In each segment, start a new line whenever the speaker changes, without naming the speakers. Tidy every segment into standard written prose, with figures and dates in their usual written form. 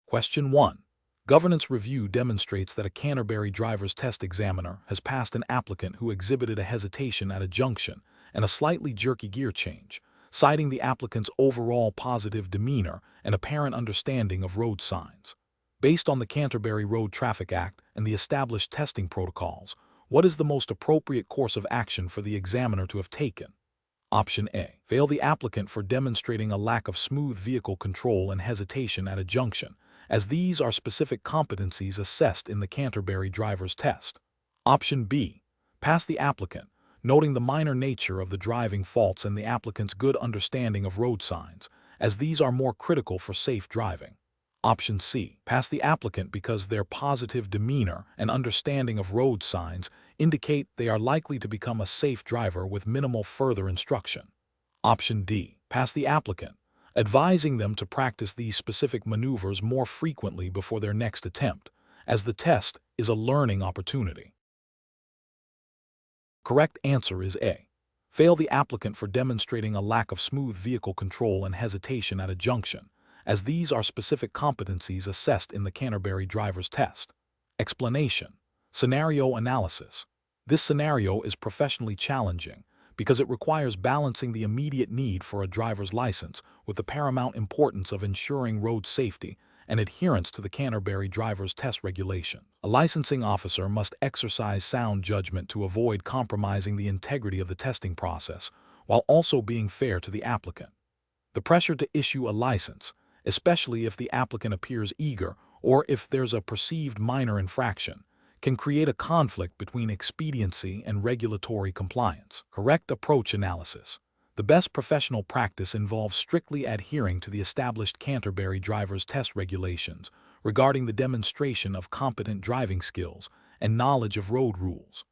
Question 1. Governance review demonstrates that a Canterbury driver's test examiner has passed an applicant who exhibited a hesitation at a junction and a slightly jerky gear change, citing the applicant's overall positive demeanor and apparent understanding of road signs. Based on the Canterbury Road Traffic Act and the established testing protocols, what is the most appropriate course of action for the examiner to have taken? Option A. Fail the applicant for demonstrating a lack of smooth vehicle control and hesitation at a junction, as these are specific competencies assessed in the Canterbury driver's test. Option B. Pass the applicant, noting the minor nature of the driving faults and the applicant's good understanding of road signs, as these are more critical for safe driving. Option C. Pass the applicant because their positive demeanor and understanding of road signs indicate they are likely to become a safe driver with minimal further instruction. Option D. Pass the applicant, advising them to practice these specific maneuvers more frequently before their next attempt, as the test is a learning opportunity. Correct answer is A. Fail the applicant for demonstrating a lack of smooth vehicle control and hesitation at a junction, as these are specific competencies assessed in the Canterbury driver's test. Explanation. Scenario analysis. This scenario is professionally challenging because it requires balancing the immediate need for a driver's license with the paramount importance of ensuring road safety and adherence to the Canterbury driver's test regulation. A licensing officer must exercise sound judgment to avoid compromising the integrity of the testing process while also being fair to the applicant. The pressure to issue a license, especially if the applicant appears eager or if there's a perceived minor infraction, can create a conflict between expediency and regulatory compliance. Correct approach analysis. The best professional practice involves strictly adhering to the established Canterbury driver's test regulations regarding the demonstration of competent driving skills and knowledge of road rules.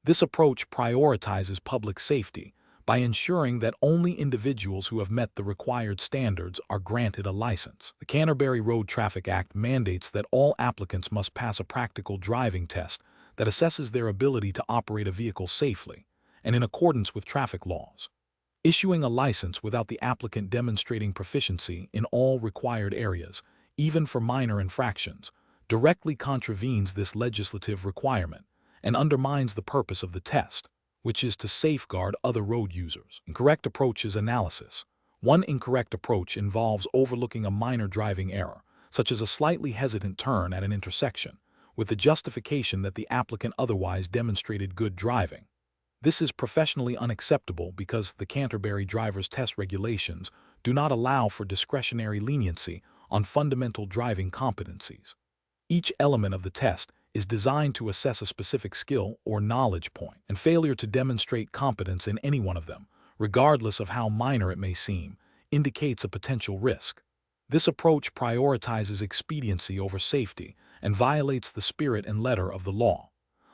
This approach prioritizes public safety by ensuring that only individuals who have met the required standards are granted a license. The Canterbury Road Traffic Act mandates that all applicants must pass a practical driving test that assesses their ability to operate a vehicle safely and in accordance with traffic laws. Issuing a license without the applicant demonstrating proficiency in all required areas, even for minor infractions, directly contravenes this legislative requirement and undermines the purpose of the test, which is to safeguard other road users. Incorrect approach is analysis. One incorrect approach involves overlooking a minor driving error, such as a slightly hesitant turn at an intersection, with the justification that the applicant otherwise demonstrated good driving. This is professionally unacceptable because the Canterbury driver's test regulations do not allow for discretionary leniency on fundamental driving competencies. Each element of the test is designed to assess a specific skill or knowledge point, and failure to demonstrate competence in any one of them, regardless of how minor it may seem, indicates a potential risk. This approach prioritizes expediency over safety and violates the spirit and letter of the law.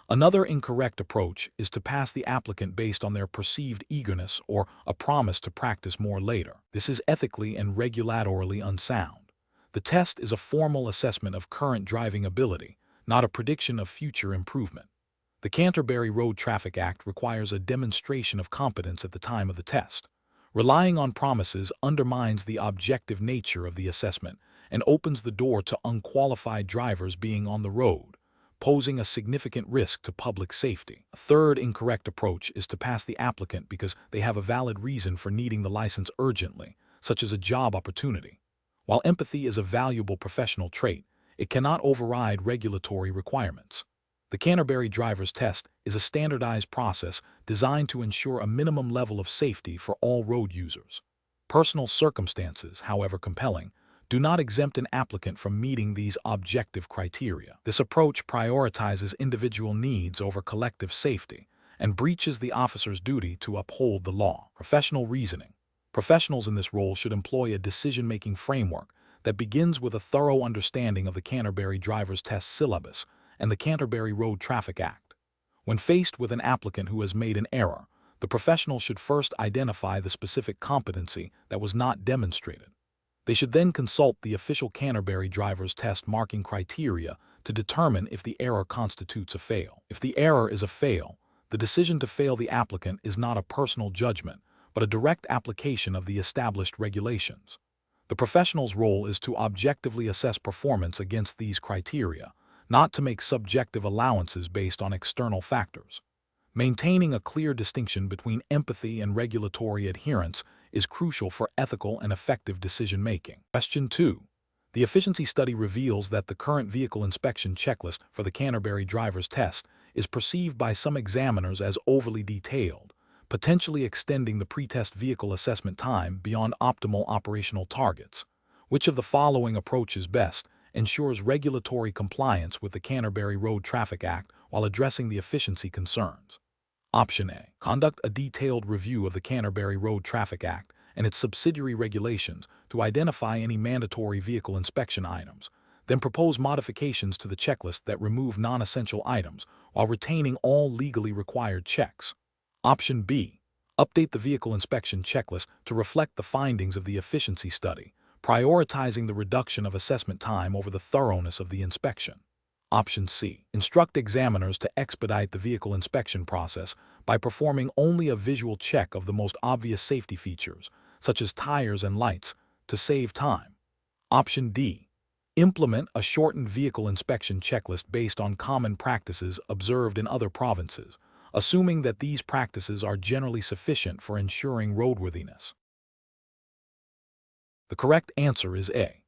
Another incorrect approach is to pass the applicant based on their perceived eagerness or a promise to practice more later. This is ethically and regulatorily unsound. The test is a formal assessment of current driving ability, not a prediction of future improvement. The Canterbury Road Traffic Act requires a demonstration of competence at the time of the test. Relying on promises undermines the objective nature of the assessment and opens the door to unqualified drivers being on the road, posing a significant risk to public safety. A third incorrect approach is to pass the applicant because they have a valid reason for needing the license urgently, such as a job opportunity. While empathy is a valuable professional trait, it cannot override regulatory requirements. The Canterbury driver's test is a standardized process designed to ensure a minimum level of safety for all road users. Personal circumstances, however compelling, do not exempt an applicant from meeting these objective criteria. This approach prioritizes individual needs over collective safety and breaches the officer's duty to uphold the law. Professional reasoning. Professionals in this role should employ a decision-making framework that begins with a thorough understanding of the Canterbury driver's test syllabus and the Canterbury Road Traffic Act. When faced with an applicant who has made an error, the professional should first identify the specific competency that was not demonstrated. They should then consult the official Canterbury driver's test marking criteria to determine if the error constitutes a fail. If the error is a fail, the decision to fail the applicant is not a personal judgment, but a direct application of the established regulations. The professional's role is to objectively assess performance against these criteria, not to make subjective allowances based on external factors. Maintaining a clear distinction between empathy and regulatory adherence is crucial for ethical and effective decision-making. Question 2. The efficiency study reveals that the current vehicle inspection checklist for the Canterbury driver's test is perceived by some examiners as overly detailed, potentially extending the pre-test vehicle assessment time beyond optimal operational targets. Which of the following approaches best ensures regulatory compliance with the Canterbury Road Traffic Act while addressing the efficiency concerns? Option A. Conduct a detailed review of the Canterbury Road Traffic Act and its subsidiary regulations to identify any mandatory vehicle inspection items, then propose modifications to the checklist that remove non-essential items while retaining all legally required checks. Option B. Update the vehicle inspection checklist to reflect the findings of the efficiency study, prioritizing the reduction of assessment time over the thoroughness of the inspection. Option C. Instruct examiners to expedite the vehicle inspection process by performing only a visual check of the most obvious safety features, such as tires and lights, to save time. Option D. Implement a shortened vehicle inspection checklist based on common practices observed in other provinces, assuming that these practices are generally sufficient for ensuring roadworthiness. The correct answer is A.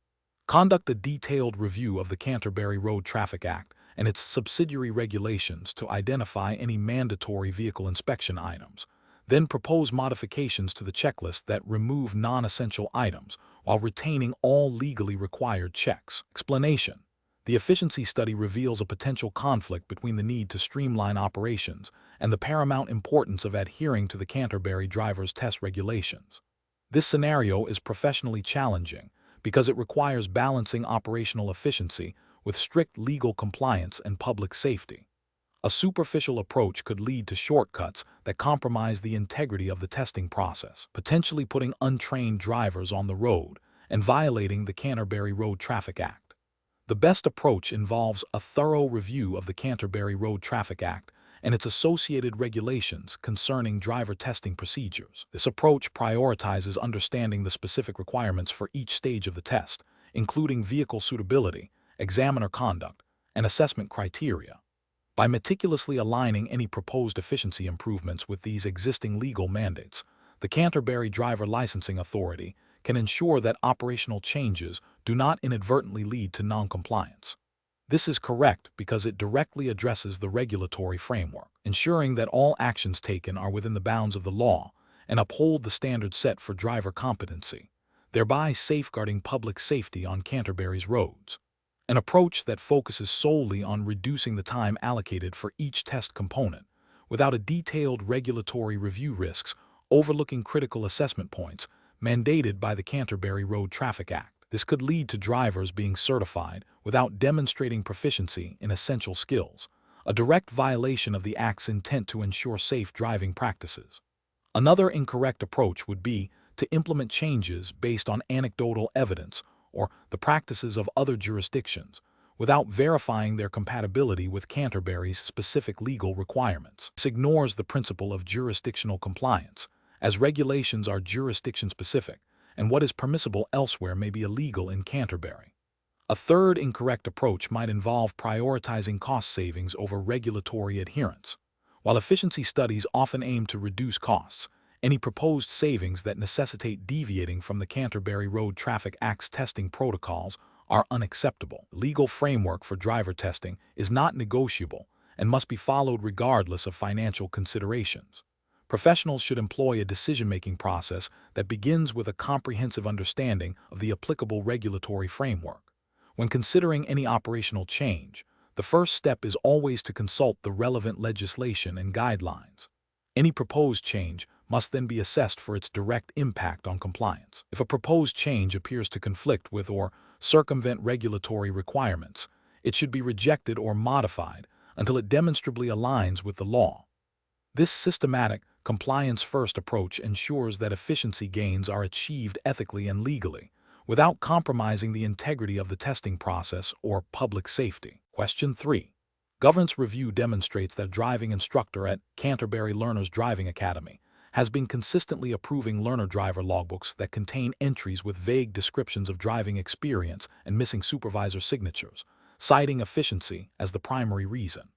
Conduct a detailed review of the Canterbury Road Traffic Act and its subsidiary regulations to identify any mandatory vehicle inspection items, then propose modifications to the checklist that remove non-essential items while retaining all legally required checks. Explanation. The efficiency study reveals a potential conflict between the need to streamline operations and the paramount importance of adhering to the Canterbury driver's test regulations. This scenario is professionally challenging because it requires balancing operational efficiency with strict legal compliance and public safety. A superficial approach could lead to shortcuts that compromise the integrity of the testing process, potentially putting untrained drivers on the road and violating the Canterbury Road Traffic Act. The best approach involves a thorough review of the Canterbury Road Traffic Act and its associated regulations concerning driver testing procedures. This approach prioritizes understanding the specific requirements for each stage of the test, including vehicle suitability, examiner conduct, and assessment criteria. By meticulously aligning any proposed efficiency improvements with these existing legal mandates, the Canterbury Driver Licensing Authority can ensure that operational changes do not inadvertently lead to non-compliance. This is correct because it directly addresses the regulatory framework, ensuring that all actions taken are within the bounds of the law and uphold the standards set for driver competency, thereby safeguarding public safety on Canterbury's roads. An approach that focuses solely on reducing the time allocated for each test component, without a detailed regulatory review risks overlooking critical assessment points mandated by the Canterbury Road Traffic Act. This could lead to drivers being certified without demonstrating proficiency in essential skills, a direct violation of the Act's intent to ensure safe driving practices. Another incorrect approach would be to implement changes based on anecdotal evidence or the practices of other jurisdictions, without verifying their compatibility with Canterbury's specific legal requirements. This ignores the principle of jurisdictional compliance, as regulations are jurisdiction-specific, and what is permissible elsewhere may be illegal in Canterbury. A third incorrect approach might involve prioritizing cost savings over regulatory adherence. While efficiency studies often aim to reduce costs, any proposed savings that necessitate deviating from the Canterbury Road Traffic Act's testing protocols are unacceptable. The legal framework for driver testing is not negotiable and must be followed regardless of financial considerations. Professionals should employ a decision-making process that begins with a comprehensive understanding of the applicable regulatory framework. When considering any operational change, the first step is always to consult the relevant legislation and guidelines. Any proposed change must then be assessed for its direct impact on compliance. If a proposed change appears to conflict with or circumvent regulatory requirements, it should be rejected or modified until it demonstrably aligns with the law. This systematic, compliance-first approach ensures that efficiency gains are achieved ethically and legally, without compromising the integrity of the testing process or public safety. Question 3. Governance review demonstrates that a driving instructor at Canterbury Learners Driving Academy has been consistently approving learner-driver logbooks that contain entries with vague descriptions of driving experience and missing supervisor signatures, citing efficiency as the primary reason.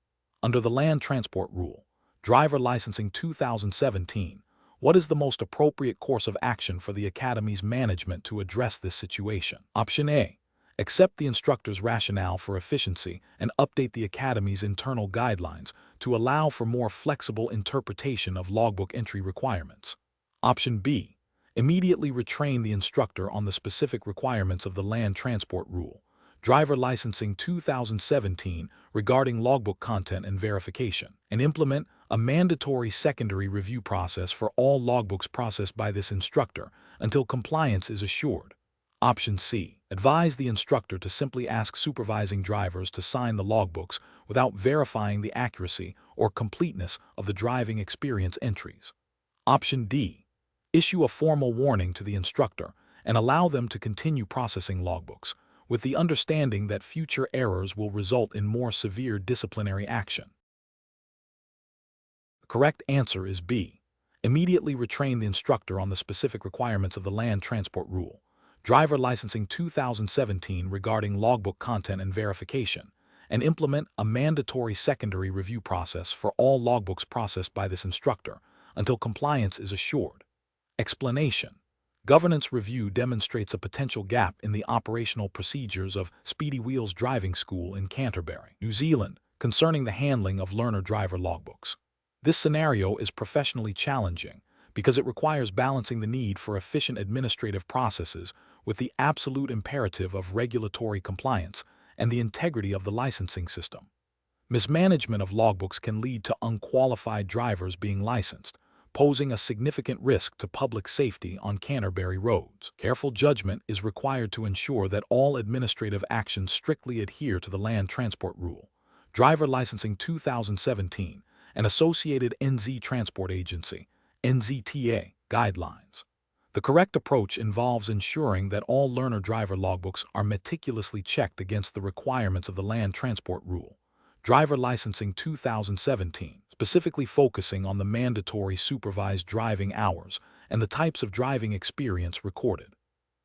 Under the Land Transport Rule, Driver Licensing 2017, what is the most appropriate course of action for the Academy's management to address this situation? Option A. Accept the instructor's rationale for efficiency and update the Academy's internal guidelines to allow for more flexible interpretation of logbook entry requirements. Option B. Immediately retrain the instructor on the specific requirements of the Land Transport Rule, Driver Licensing 2017 regarding logbook content and verification, and implement a mandatory secondary review process for all logbooks processed by this instructor until compliance is assured. Option C. Advise the instructor to simply ask supervising drivers to sign the logbooks without verifying the accuracy or completeness of the driving experience entries. Option D. Issue a formal warning to the instructor and allow them to continue processing logbooks, with the understanding that future errors will result in more severe disciplinary action. The correct answer is B. Immediately retrain the instructor on the specific requirements of the Land Transport Rule, Driver Licensing 2017 regarding logbook content and verification, and implement a mandatory secondary review process for all logbooks processed by this instructor until compliance is assured. Explanation. Governance review demonstrates a potential gap in the operational procedures of Speedy Wheels Driving School in Canterbury, New Zealand, concerning the handling of learner-driver logbooks. This scenario is professionally challenging because it requires balancing the need for efficient administrative processes with the absolute imperative of regulatory compliance and the integrity of the licensing system. Mismanagement of logbooks can lead to unqualified drivers being licensed, posing a significant risk to public safety on Canterbury roads. Careful judgment is required to ensure that all administrative actions strictly adhere to the Land Transport Rule, Driver Licensing 2017, and associated NZ Transport Agency, NZTA, guidelines. The correct approach involves ensuring that all learner-driver logbooks are meticulously checked against the requirements of the Land Transport Rule, Driver Licensing 2017, specifically focusing on the mandatory supervised driving hours and the types of driving experience recorded.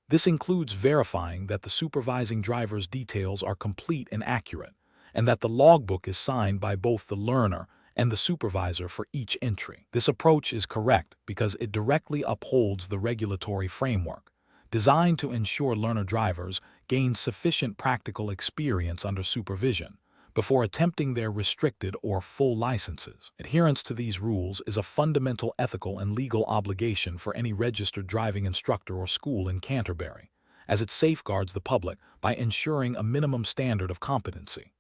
This includes verifying that the supervising driver's details are complete and accurate, and that the logbook is signed by both the learner and the supervisor for each entry. This approach is correct because it directly upholds the regulatory framework, designed to ensure learner drivers gain sufficient practical experience under supervision before attempting their restricted or full licenses. Adherence to these rules is a fundamental ethical and legal obligation for any registered driving instructor or school in Canterbury, as it safeguards the public by ensuring a minimum standard of competency.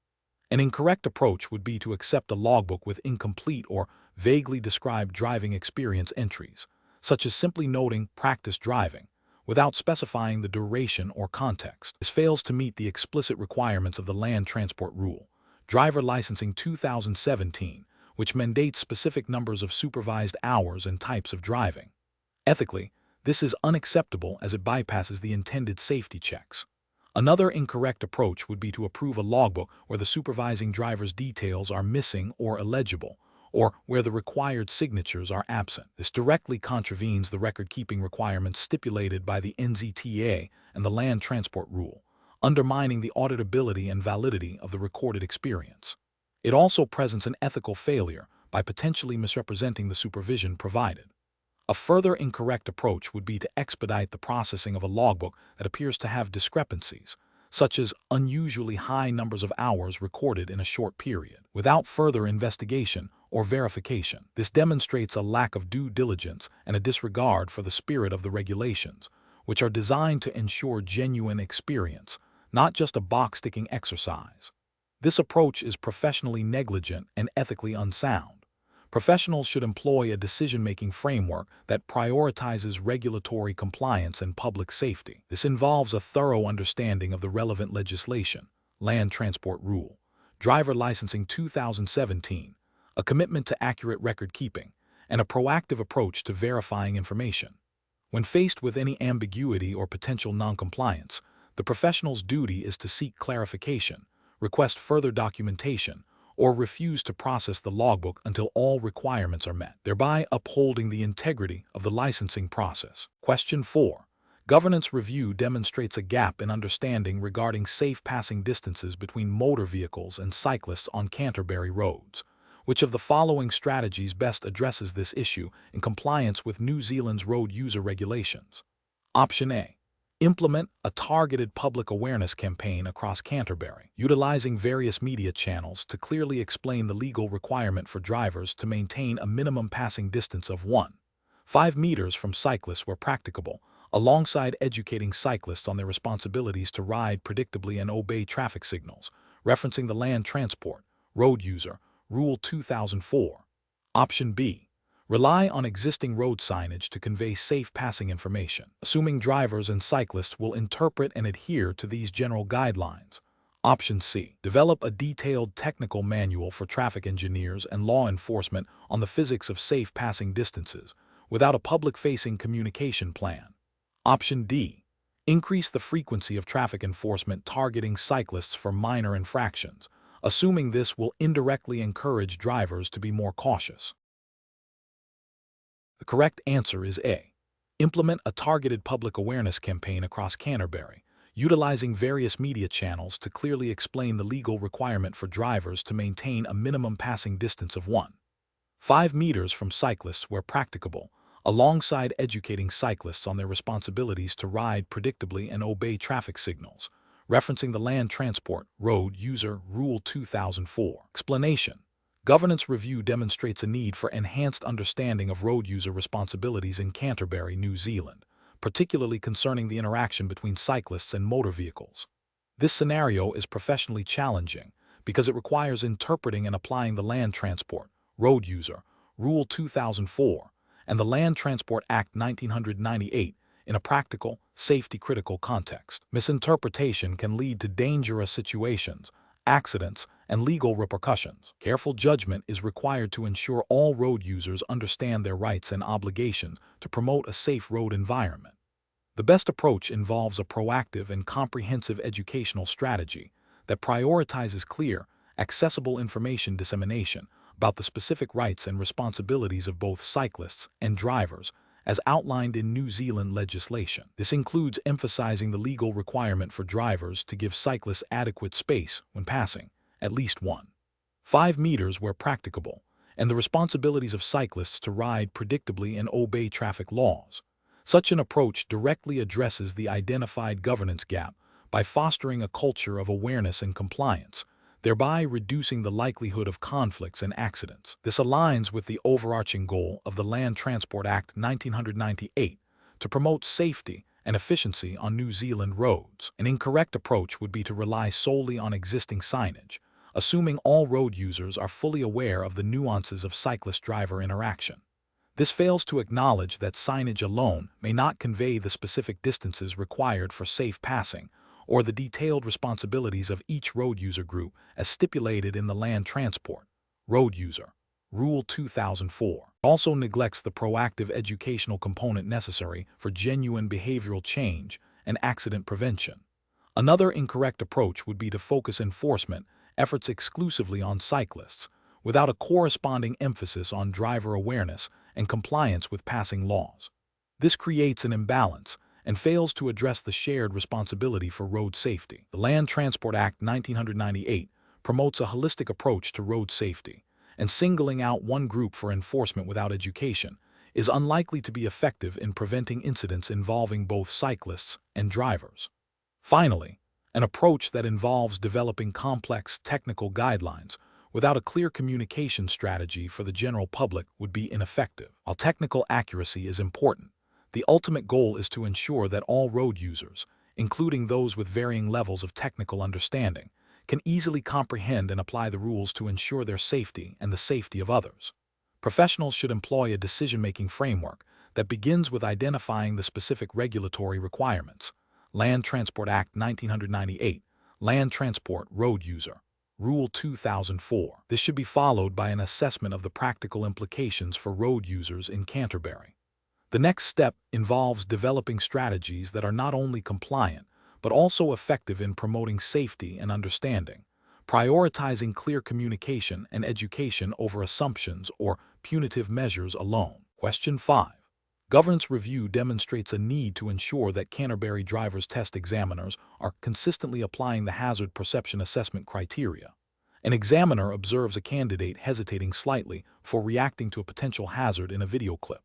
An incorrect approach would be to accept a logbook with incomplete or vaguely described driving experience entries, such as simply noting practice driving, without specifying the duration or context. This fails to meet the explicit requirements of the Land Transport Rule, Driver Licensing 2017, which mandates specific numbers of supervised hours and types of driving. Ethically, this is unacceptable as it bypasses the intended safety checks. Another incorrect approach would be to approve a logbook where the supervising driver's details are missing or illegible, or where the required signatures are absent. This directly contravenes the record-keeping requirements stipulated by the NZTA and the Land Transport Rule, undermining the auditability and validity of the recorded experience. It also presents an ethical failure by potentially misrepresenting the supervision provided. A further incorrect approach would be to expedite the processing of a logbook that appears to have discrepancies, such as unusually high numbers of hours recorded in a short period, without further investigation or verification. This demonstrates a lack of due diligence and a disregard for the spirit of the regulations, which are designed to ensure genuine experience, not just a box-ticking exercise. This approach is professionally negligent and ethically unsound. Professionals should employ a decision-making framework that prioritizes regulatory compliance and public safety. This involves a thorough understanding of the relevant legislation, Land Transport Rule, Driver Licensing 2017, a commitment to accurate record-keeping, and a proactive approach to verifying information. When faced with any ambiguity or potential noncompliance, the professional's duty is to seek clarification, request further documentation, or refuse to process the logbook until all requirements are met, thereby upholding the integrity of the licensing process. Question 4. Governance review demonstrates a gap in understanding regarding safe passing distances between motor vehicles and cyclists on Canterbury roads. Which of the following strategies best addresses this issue in compliance with New Zealand's road user regulations? Option A. Implement a targeted public awareness campaign across Canterbury, utilizing various media channels to clearly explain the legal requirement for drivers to maintain a minimum passing distance of 1.5 meters from cyclists where practicable, alongside educating cyclists on their responsibilities to ride predictably and obey traffic signals, referencing the Land Transport Road User Rule 2004. Option B. Rely on existing road signage to convey safe passing information, assuming drivers and cyclists will interpret and adhere to these general guidelines. Option C. Develop a detailed technical manual for traffic engineers and law enforcement on the physics of safe passing distances, without a public-facing communication plan. Option D. Increase the frequency of traffic enforcement targeting cyclists for minor infractions, assuming this will indirectly encourage drivers to be more cautious. The correct answer is A. Implement a targeted public awareness campaign across Canterbury, utilizing various media channels to clearly explain the legal requirement for drivers to maintain a minimum passing distance of 1.5 meters from cyclists where practicable, alongside educating cyclists on their responsibilities to ride predictably and obey traffic signals, referencing the Land Transport Road User Rule 2004. Explanation. Governance review demonstrates a need for enhanced understanding of road user responsibilities in Canterbury, New Zealand, particularly concerning the interaction between cyclists and motor vehicles. This scenario is professionally challenging because it requires interpreting and applying the Land Transport Road User Rule 2004 and the Land Transport Act 1998 in a practical, safety-critical context. Misinterpretation can lead to dangerous situations, accidents, and legal repercussions. Careful judgment is required to ensure all road users understand their rights and obligations to promote a safe road environment. The best approach involves a proactive and comprehensive educational strategy that prioritizes clear, accessible information dissemination about the specific rights and responsibilities of both cyclists and drivers, as outlined in New Zealand legislation. This includes emphasizing the legal requirement for drivers to give cyclists adequate space when passing, at least 1.5 meters where practicable, and the responsibilities of cyclists to ride predictably and obey traffic laws. Such an approach directly addresses the identified governance gap by fostering a culture of awareness and compliance, thereby reducing the likelihood of conflicts and accidents. This aligns with the overarching goal of the Land Transport Act 1998 to promote safety and efficiency on New Zealand roads. An incorrect approach would be to rely solely on existing signage, assuming all road users are fully aware of the nuances of cyclist-driver interaction. This fails to acknowledge that signage alone may not convey the specific distances required for safe passing, or the detailed responsibilities of each road user group as stipulated in the Land Transport Road User Rule 2004. It also neglects the proactive educational component necessary for genuine behavioral change and accident prevention. Another incorrect approach would be to focus enforcement efforts exclusively on cyclists, without a corresponding emphasis on driver awareness and compliance with passing laws. This creates an imbalance and fails to address the shared responsibility for road safety. The Land Transport Act 1998 promotes a holistic approach to road safety, and singling out one group for enforcement without education is unlikely to be effective in preventing incidents involving both cyclists and drivers. Finally, an approach that involves developing complex technical guidelines without a clear communication strategy for the general public would be ineffective. While technical accuracy is important, the ultimate goal is to ensure that all road users, including those with varying levels of technical understanding, can easily comprehend and apply the rules to ensure their safety and the safety of others. Professionals should employ a decision-making framework that begins with identifying the specific regulatory requirements. Land Transport Act 1998, Land Transport Road User Rule 2004. This should be followed by an assessment of the practical implications for road users in Canterbury. The next step involves developing strategies that are not only compliant, but also effective in promoting safety and understanding, prioritizing clear communication and education over assumptions or punitive measures alone. Question 5. Governance review demonstrates a need to ensure that Canterbury driver's test examiners are consistently applying the hazard perception assessment criteria. An examiner observes a candidate hesitating slightly before reacting to a potential hazard in a video clip.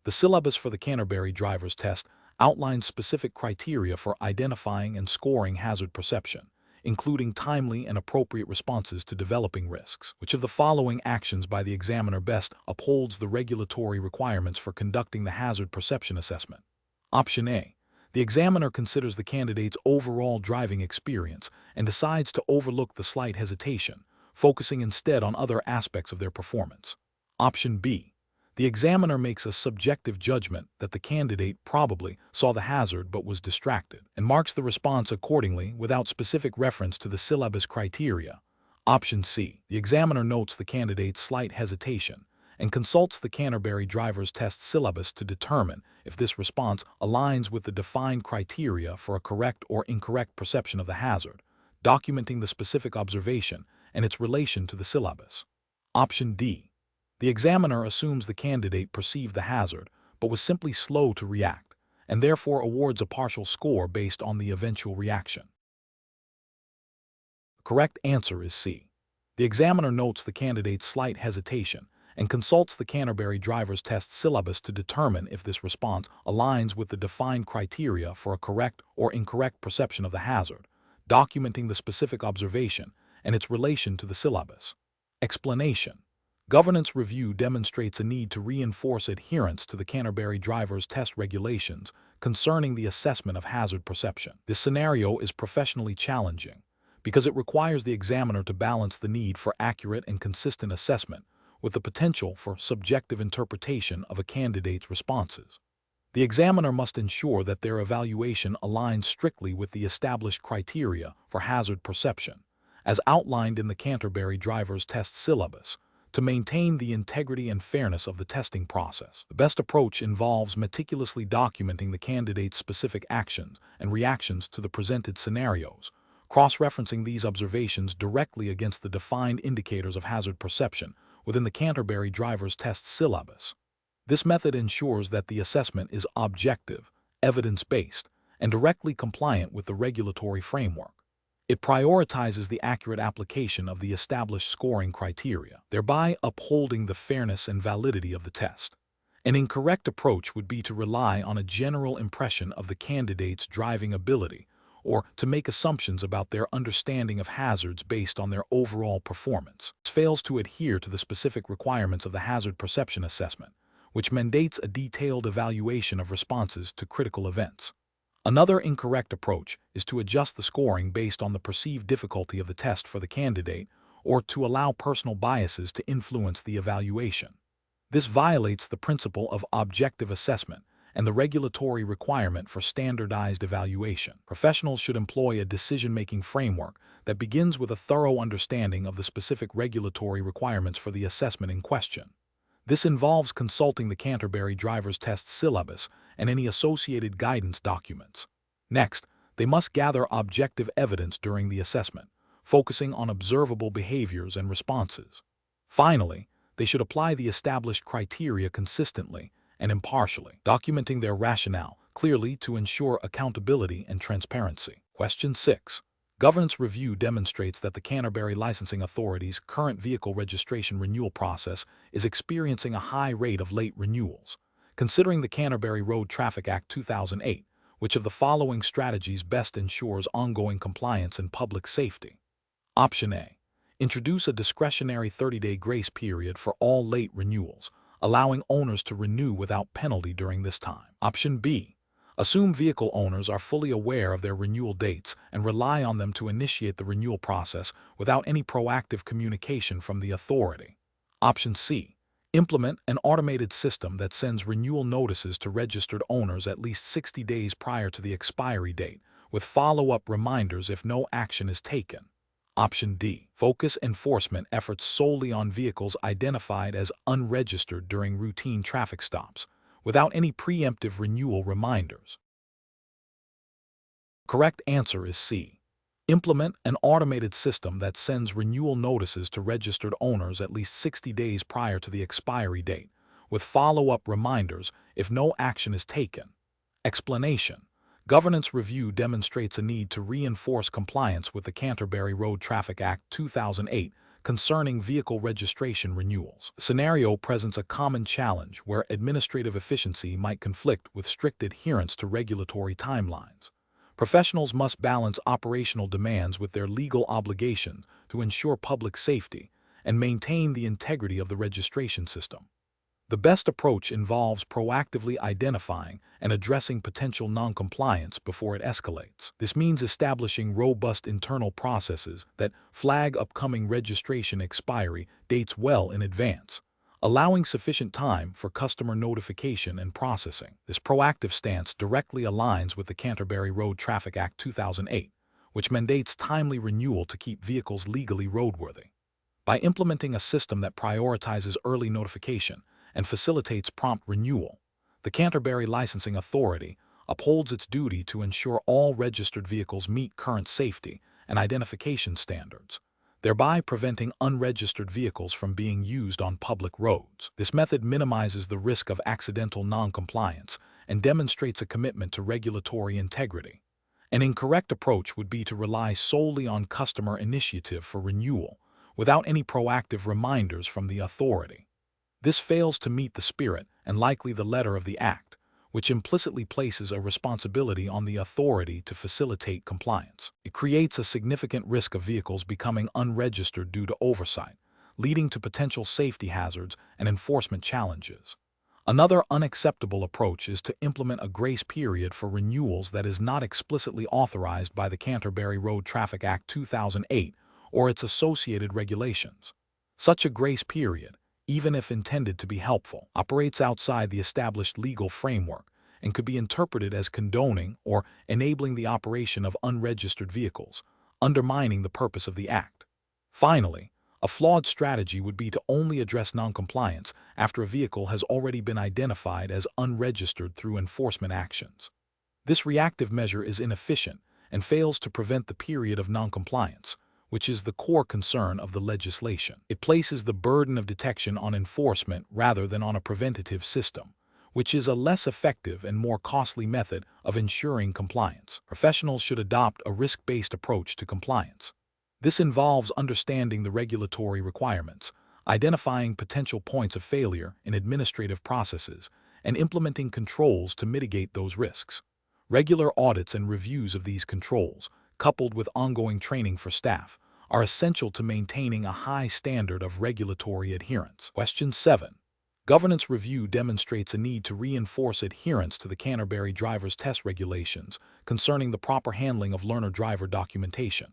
The syllabus for the Canterbury driver's test outlines specific criteria for identifying and scoring hazard perception, including timely and appropriate responses to developing risks. Which of the following actions by the examiner best upholds the regulatory requirements for conducting the hazard perception assessment? Option A. The examiner considers the candidate's overall driving experience and decides to overlook the slight hesitation, focusing instead on other aspects of their performance. Option B. The examiner makes a subjective judgment that the candidate probably saw the hazard but was distracted, and marks the response accordingly without specific reference to the syllabus criteria. Option C. The examiner notes the candidate's slight hesitation and consults the Canterbury driver's test syllabus to determine if this response aligns with the defined criteria for a correct or incorrect perception of the hazard, documenting the specific observation and its relation to the syllabus. Option D. The examiner assumes the candidate perceived the hazard but was simply slow to react, and therefore awards a partial score based on the eventual reaction. The correct answer is C. The examiner notes the candidate's slight hesitation and consults the Canterbury driver's test syllabus to determine if this response aligns with the defined criteria for a correct or incorrect perception of the hazard, documenting the specific observation and its relation to the syllabus. Explanation. Governance review demonstrates a need to reinforce adherence to the Canterbury driver's test regulations concerning the assessment of hazard perception. This scenario is professionally challenging because it requires the examiner to balance the need for accurate and consistent assessment with the potential for subjective interpretation of a candidate's responses. The examiner must ensure that their evaluation aligns strictly with the established criteria for hazard perception, as outlined in the Canterbury driver's test syllabus, to maintain the integrity and fairness of the testing process. The best approach involves meticulously documenting the candidate's specific actions and reactions to the presented scenarios, cross-referencing these observations directly against the defined indicators of hazard perception within the Canterbury driver's test syllabus. This method ensures that the assessment is objective, evidence-based, and directly compliant with the regulatory framework. It prioritizes the accurate application of the established scoring criteria, thereby upholding the fairness and validity of the test. An incorrect approach would be to rely on a general impression of the candidate's driving ability or to make assumptions about their understanding of hazards based on their overall performance. This fails to adhere to the specific requirements of the hazard perception assessment, which mandates a detailed evaluation of responses to critical events. Another incorrect approach is to adjust the scoring based on the perceived difficulty of the test for the candidate or to allow personal biases to influence the evaluation. This violates the principle of objective assessment and the regulatory requirement for standardized evaluation. Professionals should employ a decision-making framework that begins with a thorough understanding of the specific regulatory requirements for the assessment in question. This involves consulting the Canterbury driver's test syllabus and any associated guidance documents. Next, they must gather objective evidence during the assessment, focusing on observable behaviors and responses. Finally, they should apply the established criteria consistently and impartially, documenting their rationale clearly to ensure accountability and transparency. Question 6. Governance review demonstrates that the Canterbury Licensing Authority's current vehicle registration renewal process is experiencing a high rate of late renewals. Considering the Canterbury Road Traffic Act 2008, which of the following strategies best ensures ongoing compliance and public safety? Option A. Introduce a discretionary 30-day grace period for all late renewals, allowing owners to renew without penalty during this time. Option B. Assume vehicle owners are fully aware of their renewal dates and rely on them to initiate the renewal process without any proactive communication from the authority. Option C. Implement an automated system that sends renewal notices to registered owners at least 60 days prior to the expiry date, with follow-up reminders if no action is taken. Option D. Focus enforcement efforts solely on vehicles identified as unregistered during routine traffic stops, without any preemptive renewal reminders. Correct answer is C. Implement an automated system that sends renewal notices to registered owners at least 60 days prior to the expiry date, with follow-up reminders if no action is taken. Explanation: Governance review demonstrates a need to reinforce compliance with the Canterbury Road Traffic Act 2008 concerning vehicle registration renewals. The scenario presents a common challenge where administrative efficiency might conflict with strict adherence to regulatory timelines. Professionals must balance operational demands with their legal obligation to ensure public safety and maintain the integrity of the registration system. The best approach involves proactively identifying and addressing potential noncompliance before it escalates. This means establishing robust internal processes that flag upcoming registration expiry dates well in advance, allowing sufficient time for customer notification and processing. This proactive stance directly aligns with the Canterbury Road Traffic Act 2008, which mandates timely renewal to keep vehicles legally roadworthy. By implementing a system that prioritizes early notification and facilitates prompt renewal, the Canterbury Licensing Authority upholds its duty to ensure all registered vehicles meet current safety and identification standards, thereby preventing unregistered vehicles from being used on public roads. This method minimizes the risk of accidental noncompliance and demonstrates a commitment to regulatory integrity. An incorrect approach would be to rely solely on customer initiative for renewal, without any proactive reminders from the authority. This fails to meet the spirit and likely the letter of the Act, which implicitly places a responsibility on the authority to facilitate compliance. It creates a significant risk of vehicles becoming unregistered due to oversight, leading to potential safety hazards and enforcement challenges. Another unacceptable approach is to implement a grace period for renewals that is not explicitly authorized by the Canterbury Road Traffic Act 2008 or its associated regulations. Such a grace period, even if intended to be helpful, operates outside the established legal framework and could be interpreted as condoning or enabling the operation of unregistered vehicles, undermining the purpose of the Act. Finally, a flawed strategy would be to only address noncompliance after a vehicle has already been identified as unregistered through enforcement actions. This reactive measure is inefficient and fails to prevent the period of noncompliance, which is the core concern of the legislation. It places the burden of detection on enforcement rather than on a preventative system, which is a less effective and more costly method of ensuring compliance. Professionals should adopt a risk-based approach to compliance. This involves understanding the regulatory requirements, identifying potential points of failure in administrative processes, and implementing controls to mitigate those risks. Regular audits and reviews of these controls, coupled with ongoing training for staff, are essential to maintaining a high standard of regulatory adherence. Question 7. Governance review demonstrates a need to reinforce adherence to the Canterbury driver's test regulations concerning the proper handling of learner-driver documentation.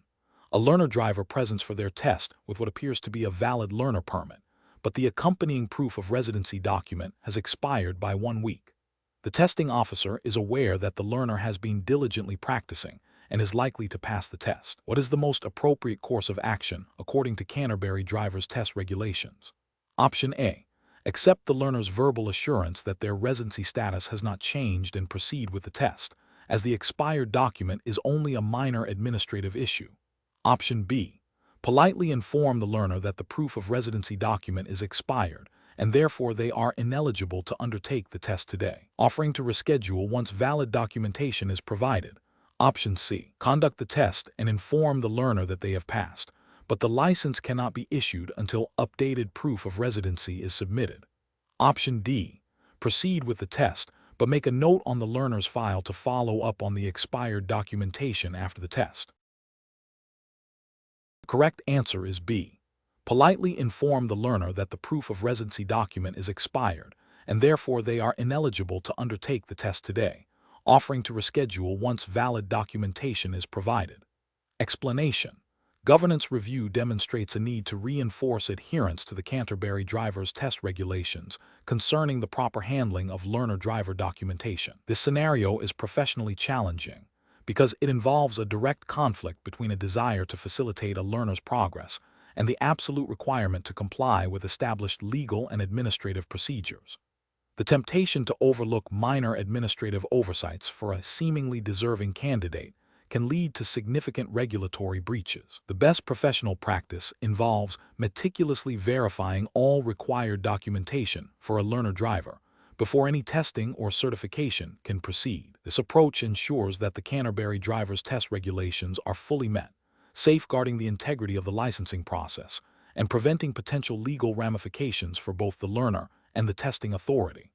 A learner-driver presents for their test with what appears to be a valid learner permit, but the accompanying proof of residency document has expired by 1 week. The testing officer is aware that the learner has been diligently practicing and is likely to pass the test. What is the most appropriate course of action according to Canterbury driver's test regulations? Option A. Accept the learner's verbal assurance that their residency status has not changed and proceed with the test, as the expired document is only a minor administrative issue. Option B. Politely inform the learner that the proof of residency document is expired, and therefore they are ineligible to undertake the test today, offering to reschedule once valid documentation is provided. Option C. Conduct the test and inform the learner that they have passed, but the license cannot be issued until updated proof of residency is submitted. Option D. Proceed with the test, but make a note on the learner's file to follow up on the expired documentation after the test. The correct answer is B. Politely inform the learner that the proof of residency document is expired, and therefore they are ineligible to undertake the test today, offering to reschedule once valid documentation is provided. Explanation. Governance review demonstrates a need to reinforce adherence to the Canterbury driver's test regulations concerning the proper handling of learner-driver documentation. This scenario is professionally challenging because it involves a direct conflict between a desire to facilitate a learner's progress and the absolute requirement to comply with established legal and administrative procedures. The temptation to overlook minor administrative oversights for a seemingly deserving candidate can lead to significant regulatory breaches. The best professional practice involves meticulously verifying all required documentation for a learner driver before any testing or certification can proceed. This approach ensures that the Canterbury driver's test regulations are fully met, safeguarding the integrity of the licensing process and preventing potential legal ramifications for both the learner and the testing authority.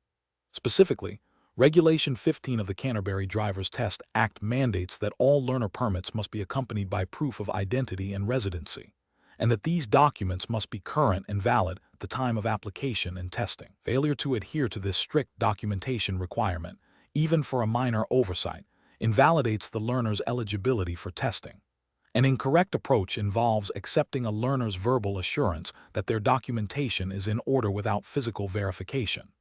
Specifically, Regulation 15 of the Canterbury Driver's Test Act mandates that all learner permits must be accompanied by proof of identity and residency, and that these documents must be current and valid at the time of application and testing. Failure to adhere to this strict documentation requirement, even for a minor oversight, invalidates the learner's eligibility for testing. An incorrect approach involves accepting a learner's verbal assurance that their documentation is in order without physical verification.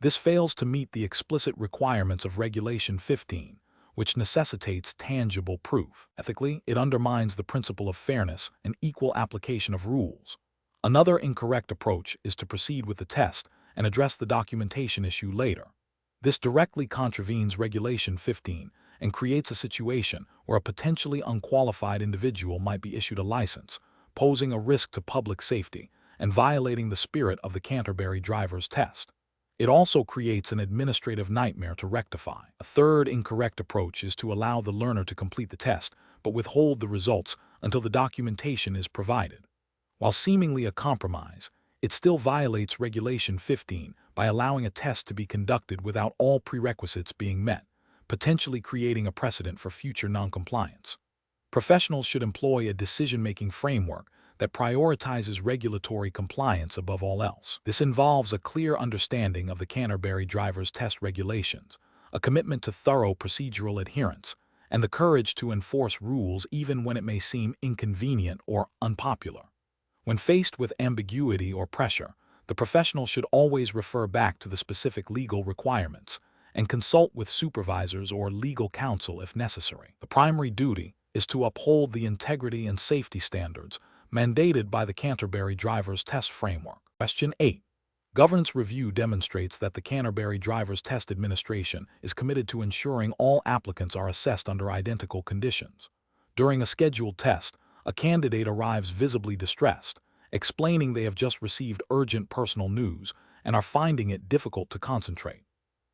This fails to meet the explicit requirements of Regulation 15, which necessitates tangible proof. Ethically, it undermines the principle of fairness and equal application of rules. Another incorrect approach is to proceed with the test and address the documentation issue later. This directly contravenes Regulation 15 and creates a situation where a potentially unqualified individual might be issued a license, posing a risk to public safety and violating the spirit of the Canterbury Driver's Test. It also creates an administrative nightmare to rectify. A third incorrect approach is to allow the learner to complete the test, but withhold the results until the documentation is provided. While seemingly a compromise, it still violates Regulation 15 by allowing a test to be conducted without all prerequisites being met, potentially creating a precedent for future noncompliance. Professionals should employ a decision-making framework that prioritizes regulatory compliance above all else. This involves a clear understanding of the Canterbury Driver's Test regulations, a commitment to thorough procedural adherence, and the courage to enforce rules even when it may seem inconvenient or unpopular. When faced with ambiguity or pressure, the professional should always refer back to the specific legal requirements and consult with supervisors or legal counsel if necessary. The primary duty is to uphold the integrity and safety standards mandated by the Canterbury Driver's Test Framework. Question 8. Governance review demonstrates that the Canterbury Driver's Test Administration is committed to ensuring all applicants are assessed under identical conditions. During a scheduled test, a candidate arrives visibly distressed, explaining they have just received urgent personal news and are finding it difficult to concentrate.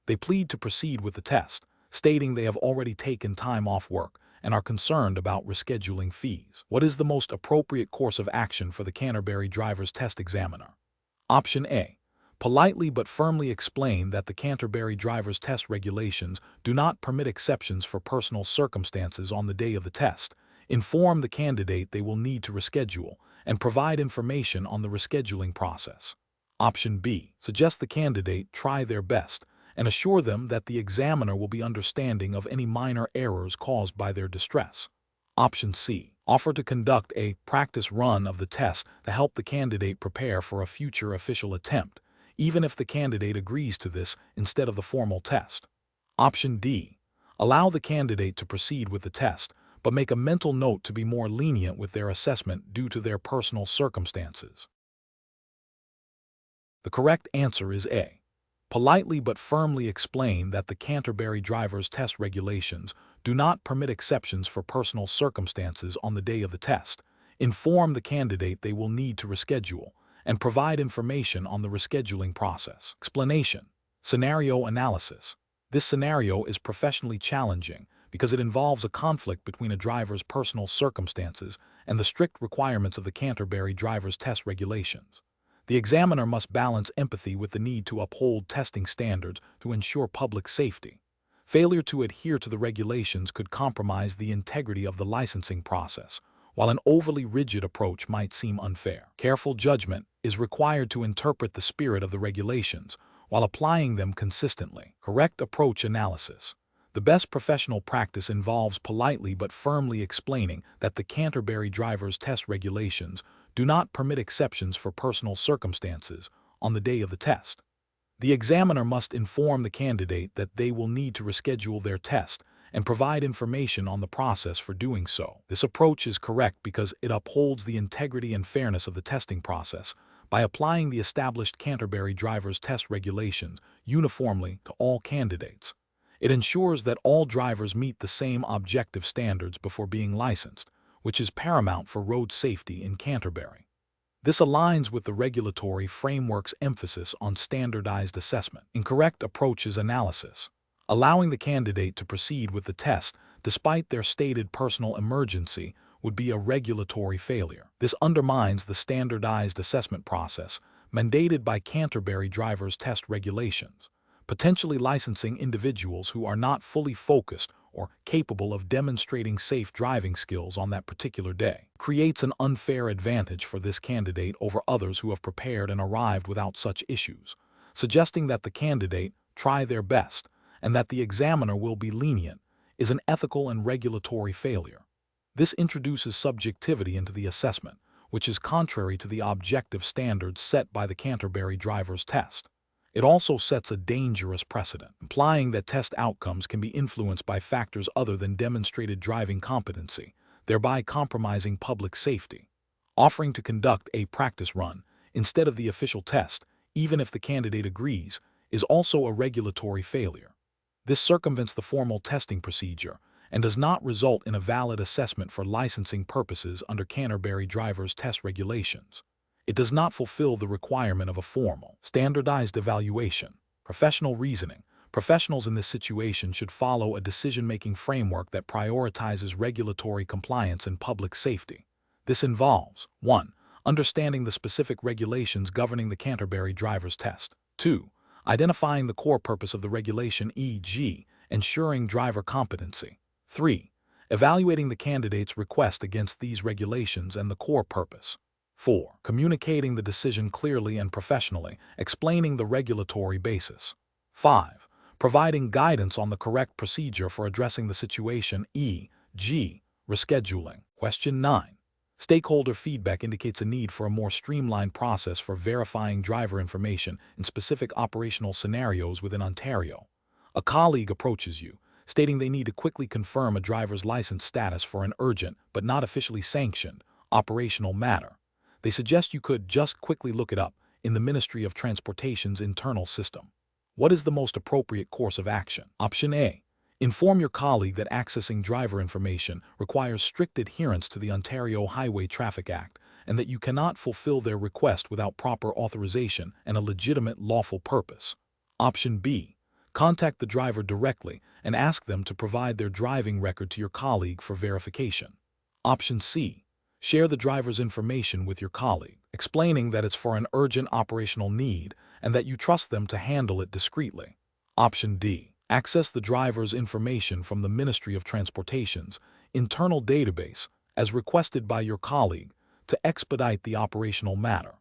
They plead to proceed with the test, stating they have already taken time off work and are concerned about rescheduling fees. What is the most appropriate course of action for the Canterbury Driver's Test examiner? Option A. Politely but firmly explain that the Canterbury Driver's Test regulations do not permit exceptions for personal circumstances on the day of the test. Inform the candidate they will need to reschedule and provide information on the rescheduling process. Option B. Suggest the candidate try their best and assure them that the examiner will be understanding of any minor errors caused by their distress. Option C. Offer to conduct a practice run of the test to help the candidate prepare for a future official attempt, even if the candidate agrees to this instead of the formal test. Option D. Allow the candidate to proceed with the test, but make a mental note to be more lenient with their assessment due to their personal circumstances. The correct answer is A. Politely but firmly explain that the Canterbury Driver's Test regulations do not permit exceptions for personal circumstances on the day of the test. Inform the candidate they will need to reschedule and provide information on the rescheduling process. Explanation. Scenario analysis. This scenario is professionally challenging because it involves a conflict between a driver's personal circumstances and the strict requirements of the Canterbury Driver's Test regulations. The examiner must balance empathy with the need to uphold testing standards to ensure public safety. Failure to adhere to the regulations could compromise the integrity of the licensing process, while an overly rigid approach might seem unfair. Careful judgment is required to interpret the spirit of the regulations while applying them consistently. Correct approach analysis. The best professional practice involves politely but firmly explaining that the Canterbury Driver's Test regulations do not permit exceptions for personal circumstances on the day of the test. The examiner must inform the candidate that they will need to reschedule their test and provide information on the process for doing so. This approach is correct because it upholds the integrity and fairness of the testing process by applying the established Canterbury Driver's Test regulations uniformly to all candidates. It ensures that all drivers meet the same objective standards before being licensed, which is paramount for road safety in Canterbury. This aligns with the regulatory framework's emphasis on standardized assessment. Incorrect approaches analysis. Allowing the candidate to proceed with the test despite their stated personal emergency would be a regulatory failure. This undermines the standardized assessment process mandated by Canterbury driver's test regulations, potentially licensing individuals who are not fully focused or capable of demonstrating safe driving skills on that particular day. Creates an unfair advantage for this candidate over others who have prepared and arrived without such issues, suggesting that the candidate try their best and that the examiner will be lenient is an ethical and regulatory failure. This introduces subjectivity into the assessment, which is contrary to the objective standards set by the Canterbury driver's test. It also sets a dangerous precedent, implying that test outcomes can be influenced by factors other than demonstrated driving competency, thereby compromising public safety. Offering to conduct a practice run instead of the official test, even if the candidate agrees, is also a regulatory failure. This circumvents the formal testing procedure and does not result in a valid assessment for licensing purposes under Canterbury driver's test regulations. It does not fulfill the requirement of a formal, standardized evaluation. Professional reasoning. Professionals in this situation should follow a decision-making framework that prioritizes regulatory compliance and public safety. This involves 1. Understanding the specific regulations governing the Canterbury driver's test. 2. Identifying the core purpose of the regulation, e.g., ensuring driver competency. 3. Evaluating the candidate's request against these regulations and the core purpose. 4. Communicating the decision clearly and professionally, explaining the regulatory basis. 5. Providing guidance on the correct procedure for addressing the situation, e.g., rescheduling. Question 9. Stakeholder feedback indicates a need for a more streamlined process for verifying driver information in specific operational scenarios within Ontario. A colleague approaches you, stating they need to quickly confirm a driver's license status for an urgent, but not officially sanctioned, operational matter. They suggest you could just quickly look it up in the Ministry of Transportation's internal system. What is the most appropriate course of action? Option A. Inform your colleague that accessing driver information requires strict adherence to the Ontario Highway Traffic Act and that you cannot fulfill their request without proper authorization and a legitimate lawful purpose. Option B. Contact the driver directly and ask them to provide their driving record to your colleague for verification. Option C. Share the driver's information with your colleague, explaining that it's for an urgent operational need and that you trust them to handle it discreetly. Option D. Access the driver's information from the Ministry of Transportation's internal database as requested by your colleague to expedite the operational matter.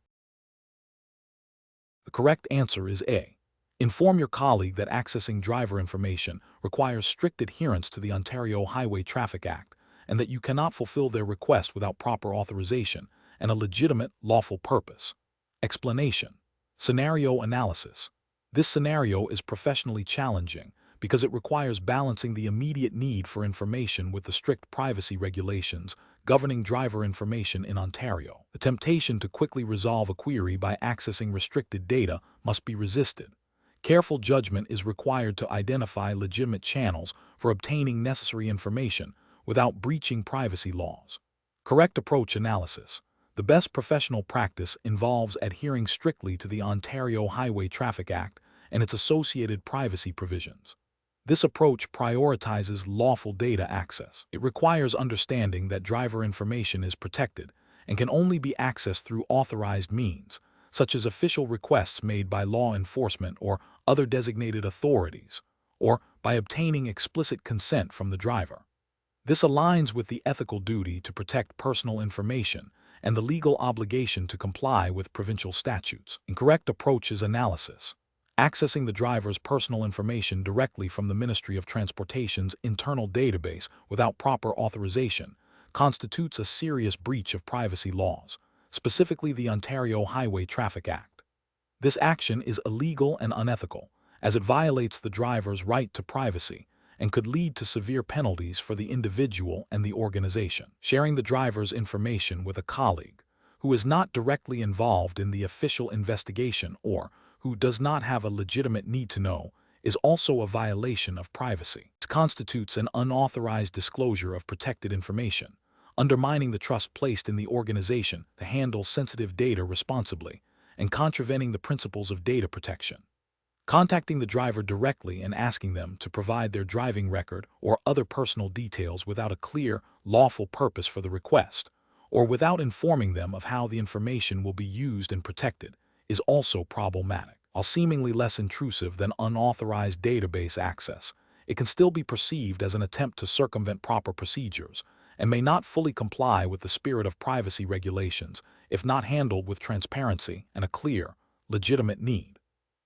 The correct answer is A. Inform your colleague that accessing driver information requires strict adherence to the Ontario Highway Traffic Act and that you cannot fulfill their request without proper authorization and a legitimate, lawful purpose. Explanation. Scenario analysis. This scenario is professionally challenging because it requires balancing the immediate need for information with the strict privacy regulations governing driver information in Ontario. The temptation to quickly resolve a query by accessing restricted data must be resisted. Careful judgment is required to identify legitimate channels for obtaining necessary information without breaching privacy laws. Correct approach analysis. The best professional practice involves adhering strictly to the Ontario Highway Traffic Act and its associated privacy provisions. This approach prioritizes lawful data access. It requires understanding that driver information is protected and can only be accessed through authorized means, such as official requests made by law enforcement or other designated authorities, or by obtaining explicit consent from the driver. This aligns with the ethical duty to protect personal information and the legal obligation to comply with provincial statutes. Incorrect approach is analysis. Accessing the driver's personal information directly from the Ministry of Transportation's internal database without proper authorization constitutes a serious breach of privacy laws, specifically the Ontario Highway Traffic Act. This action is illegal and unethical, as it violates the driver's right to privacy and could lead to severe penalties for the individual and the organization. Sharing the driver's information with a colleague who is not directly involved in the official investigation or who does not have a legitimate need to know is also a violation of privacy. This constitutes an unauthorized disclosure of protected information, undermining the trust placed in the organization to handle sensitive data responsibly, and contravening the principles of data protection. Contacting the driver directly and asking them to provide their driving record or other personal details without a clear, lawful purpose for the request, or without informing them of how the information will be used and protected, is also problematic. While seemingly less intrusive than unauthorized database access, it can still be perceived as an attempt to circumvent proper procedures and may not fully comply with the spirit of privacy regulations if not handled with transparency and a clear, legitimate need.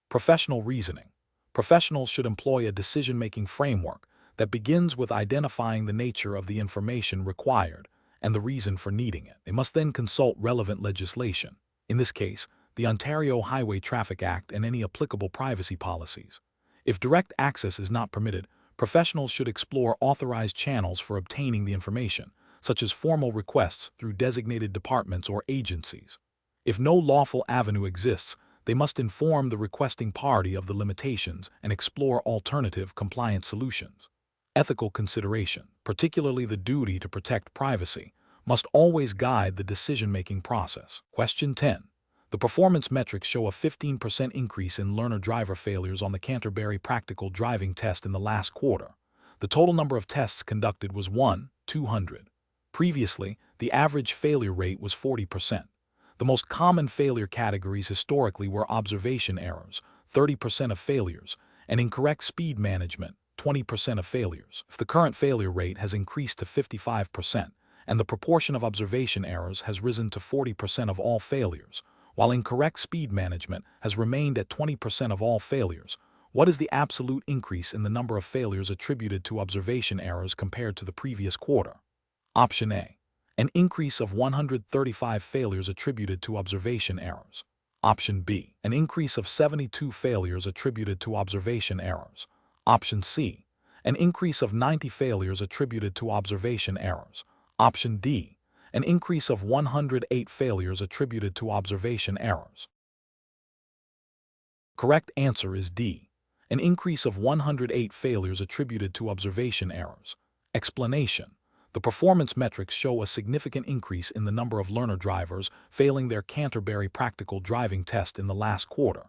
Professional reasoning. Professionals should employ a decision-making framework that begins with identifying the nature of the information required and the reason for needing it. They must then consult relevant legislation, in this case, the Ontario Highway Traffic Act and any applicable privacy policies. If direct access is not permitted, professionals should explore authorized channels for obtaining the information, such as formal requests through designated departments or agencies. If no lawful avenue exists, they must inform the requesting party of the limitations and explore alternative compliance solutions. Ethical consideration, particularly the duty to protect privacy, must always guide the decision-making process. Question 10. The performance metrics show a 15% increase in learner-driver failures on the Canterbury practical driving test in the last quarter. The total number of tests conducted was 200. Previously, the average failure rate was 40%. The most common failure categories historically were observation errors, 30% of failures, and incorrect speed management, 20% of failures. The current failure rate has increased to 55%, and the proportion of observation errors has risen to 40% of all failures, while incorrect speed management has remained at 20% of all failures. What is the absolute increase in the number of failures attributed to observation errors compared to the previous quarter? Option A. An increase of 135 failures attributed to observation errors. Option B. An increase of 72 failures attributed to observation errors. Option C. An increase of 90 failures attributed to observation errors. Option D. An increase of 108 failures attributed to observation errors. Correct answer is D. An increase of 108 failures attributed to observation errors. Explanation. The performance metrics show a significant increase in the number of learner drivers failing their Canterbury practical driving test in the last quarter.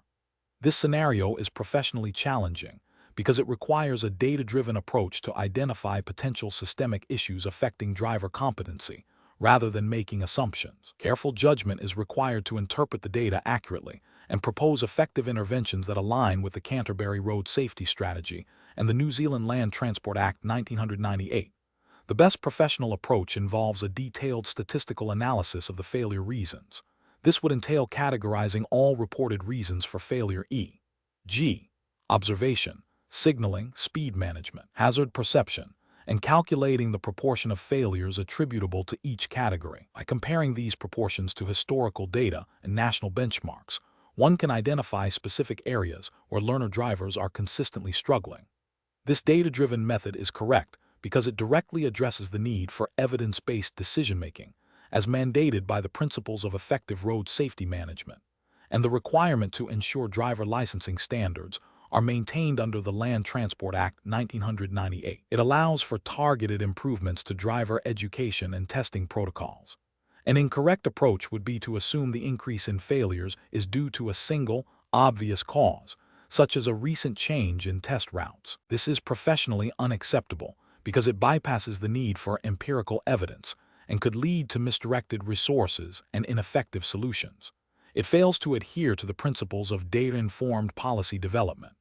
This scenario is professionally challenging because it requires a data-driven approach to identify potential systemic issues affecting driver competency, rather than making assumptions. Careful judgment is required to interpret the data accurately and propose effective interventions that align with the Canterbury Road Safety Strategy and the New Zealand Land Transport Act 1998. The best professional approach involves a detailed statistical analysis of the failure reasons. This would entail categorizing all reported reasons for failure e.g. observation, signaling, speed management, hazard perception, and calculating the proportion of failures attributable to each category. By comparing these proportions to historical data and national benchmarks, one can identify specific areas where learner drivers are consistently struggling. This data-driven method is correct because it directly addresses the need for evidence-based decision-making, as mandated by the principles of effective road safety management, and the requirement to ensure driver licensing standards are maintained under the Land Transport Act 1998. It allows for targeted improvements to driver education and testing protocols. An incorrect approach would be to assume the increase in failures is due to a single, obvious cause, such as a recent change in test routes. This is professionally unacceptable because it bypasses the need for empirical evidence and could lead to misdirected resources and ineffective solutions. It fails to adhere to the principles of data-informed policy development.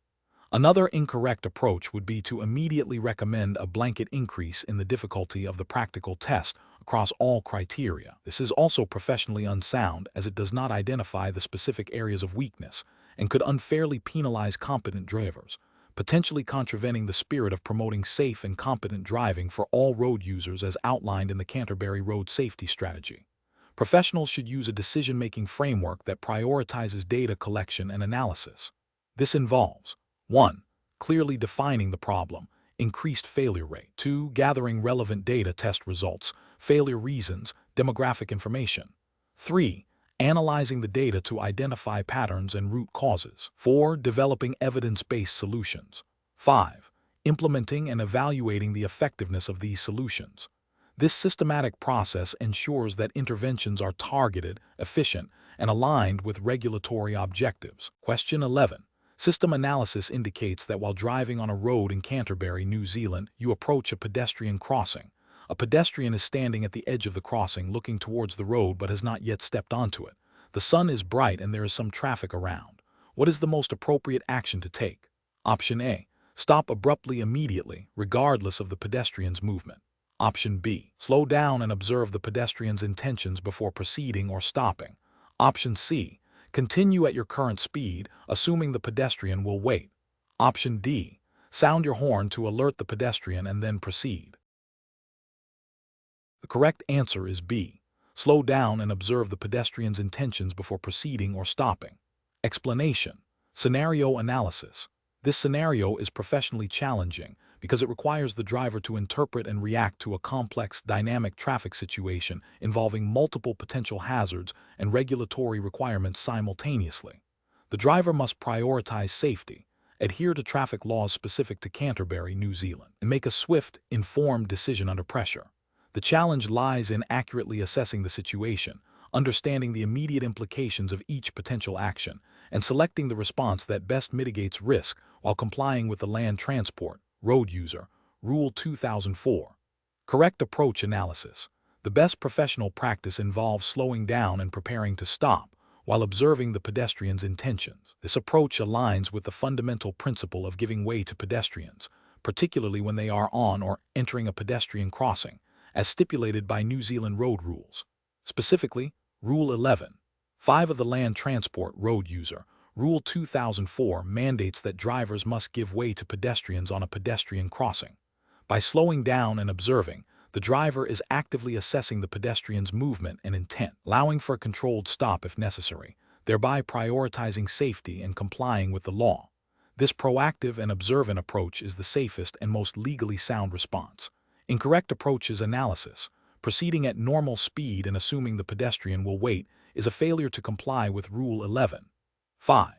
Another incorrect approach would be to immediately recommend a blanket increase in the difficulty of the practical test across all criteria. This is also professionally unsound as it does not identify the specific areas of weakness and could unfairly penalize competent drivers, potentially contravening the spirit of promoting safe and competent driving for all road users as outlined in the Canterbury Road Safety Strategy. Professionals should use a decision-making framework that prioritizes data collection and analysis. This involves 1. Clearly defining the problem, increased failure rate. 2. Gathering relevant data test results, failure reasons, demographic information. 3. Analyzing the data to identify patterns and root causes. 4. Developing evidence-based solutions. 5. Implementing and evaluating the effectiveness of these solutions. This systematic process ensures that interventions are targeted, efficient, and aligned with regulatory objectives. Question 11. System analysis indicates that while driving on a road in Canterbury, New Zealand, you approach a pedestrian crossing. A pedestrian is standing at the edge of the crossing looking towards the road but has not yet stepped onto it. The sun is bright and there is some traffic around. What is the most appropriate action to take? Option A. Stop abruptly immediately, regardless of the pedestrian's movement. Option B. Slow down and observe the pedestrian's intentions before proceeding or stopping. Option C. Continue at your current speed, assuming the pedestrian will wait. Option D. Sound your horn to alert the pedestrian and then proceed. The correct answer is B. Slow down and observe the pedestrian's intentions before proceeding or stopping. Explanation. Scenario analysis. This scenario is professionally challenging because it requires the driver to interpret and react to a complex, dynamic traffic situation involving multiple potential hazards and regulatory requirements simultaneously. The driver must prioritize safety, adhere to traffic laws specific to Canterbury, New Zealand, and make a swift, informed decision under pressure. The challenge lies in accurately assessing the situation, understanding the immediate implications of each potential action, and selecting the response that best mitigates risk while complying with the Land Transport, Road User, Rule 2004. Correct approach analysis. The best professional practice involves slowing down and preparing to stop, while observing the pedestrian's intentions. This approach aligns with the fundamental principle of giving way to pedestrians, particularly when they are on or entering a pedestrian crossing, as stipulated by New Zealand road rules. Specifically, Rule 11. 5 of the Land Transport Road User, Rule 2004 mandates that drivers must give way to pedestrians on a pedestrian crossing. By slowing down and observing, the driver is actively assessing the pedestrian's movement and intent, allowing for a controlled stop if necessary, thereby prioritizing safety and complying with the law. This proactive and observant approach is the safest and most legally sound response. Incorrect approach is analysis. Proceeding at normal speed and assuming the pedestrian will wait is a failure to comply with Rule 11. 5.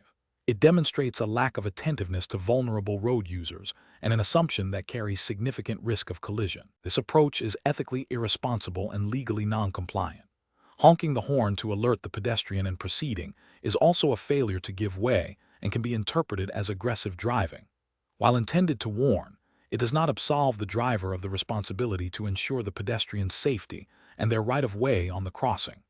It demonstrates a lack of attentiveness to vulnerable road users and an assumption that carries significant risk of collision. This approach is ethically irresponsible and legally non-compliant. Honking the horn to alert the pedestrian and proceeding is also a failure to give way and can be interpreted as aggressive driving. While intended to warn, it does not absolve the driver of the responsibility to ensure the pedestrian's safety and their right-of-way on the crossing.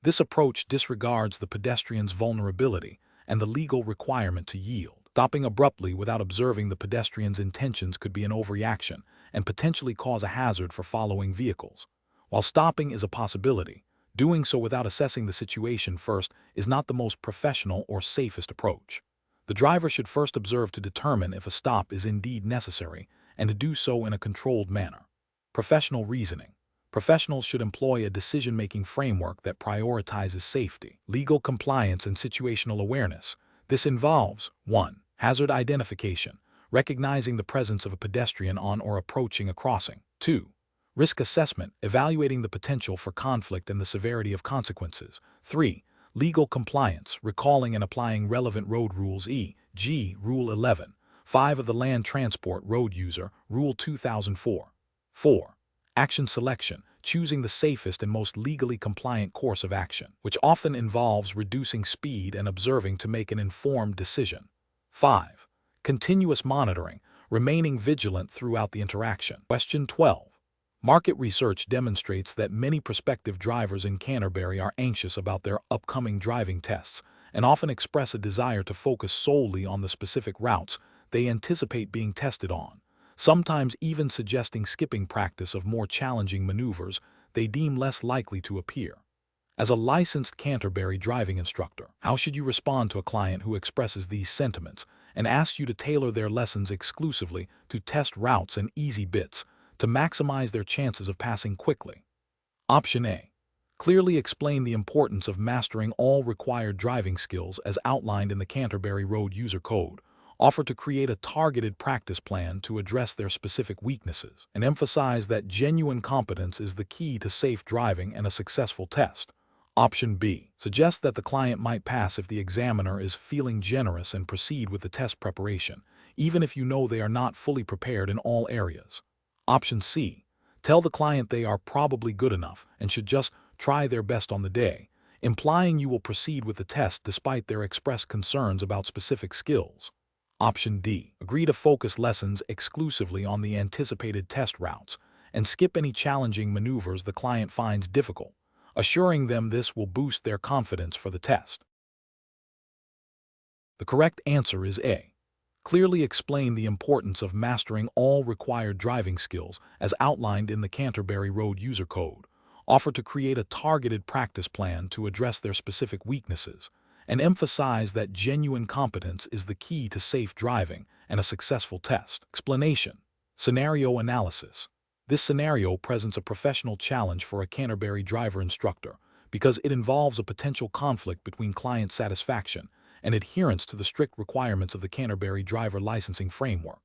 This approach disregards the pedestrian's vulnerability and the legal requirement to yield. Stopping abruptly without observing the pedestrian's intentions could be an overreaction and potentially cause a hazard for following vehicles. While stopping is a possibility, doing so without assessing the situation first is not the most professional or safest approach. The driver should first observe to determine if a stop is indeed necessary and to do so in a controlled manner. Professional reasoning. Professionals should employ a decision-making framework that prioritizes safety, legal compliance, and situational awareness. This involves 1. Hazard identification, recognizing the presence of a pedestrian on or approaching a crossing. 2. Risk assessment, evaluating the potential for conflict and the severity of consequences. 3. Legal compliance, recalling and applying relevant road rules e.g. Rule 11. 5 of the Land Transport Road User, Rule 2004. 4. Action selection, choosing the safest and most legally compliant course of action, which often involves reducing speed and observing to make an informed decision. 5. Continuous monitoring, remaining vigilant throughout the interaction. Question 12. Market research demonstrates that many prospective drivers in Canterbury are anxious about their upcoming driving tests and often express a desire to focus solely on the specific routes they anticipate being tested on, sometimes even suggesting skipping practice of more challenging maneuvers they deem less likely to appear. As a licensed Canterbury driving instructor, how should you respond to a client who expresses these sentiments and asks you to tailor their lessons exclusively to test routes and easy bits to maximize their chances of passing quickly? Option A. Clearly explain the importance of mastering all required driving skills as outlined in the Canterbury Road User Code. Offer to create a targeted practice plan to address their specific weaknesses, and emphasize that genuine competence is the key to safe driving and a successful test. Option B suggests that the client might pass if the examiner is feeling generous and proceed with the test preparation, even if you know they are not fully prepared in all areas. Option C, tell the client they are probably good enough and should just try their best on the day, implying you will proceed with the test despite their expressed concerns about specific skills. Option D, agree to focus lessons exclusively on the anticipated test routes and skip any challenging maneuvers the client finds difficult, assuring them this will boost their confidence for the test. The correct answer is A. Clearly explain the importance of mastering all required driving skills as outlined in the Canterbury Road User Code, offer to create a targeted practice plan to address their specific weaknesses, and emphasize that genuine competence is the key to safe driving and a successful test. Explanation. Scenario analysis. This scenario presents a professional challenge for a Canterbury driver instructor because it involves a potential conflict between client satisfaction and adherence to the strict requirements of the Canterbury driver licensing framework.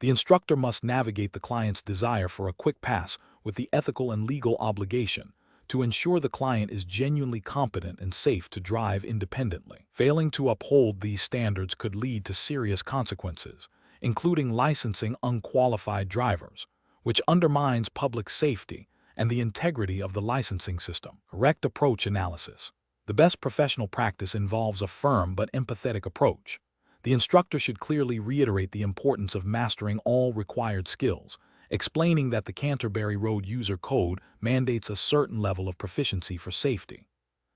The instructor must navigate the client's desire for a quick pass with the ethical and legal obligation to ensure the client is genuinely competent and safe to drive independently. Failing to uphold these standards could lead to serious consequences, including licensing unqualified drivers, which undermines public safety and the integrity of the licensing system. Correct approach analysis. The best professional practice involves a firm but empathetic approach. The instructor should clearly reiterate the importance of mastering all required skills, explaining that the Canterbury Road User Code mandates a certain level of proficiency for safety.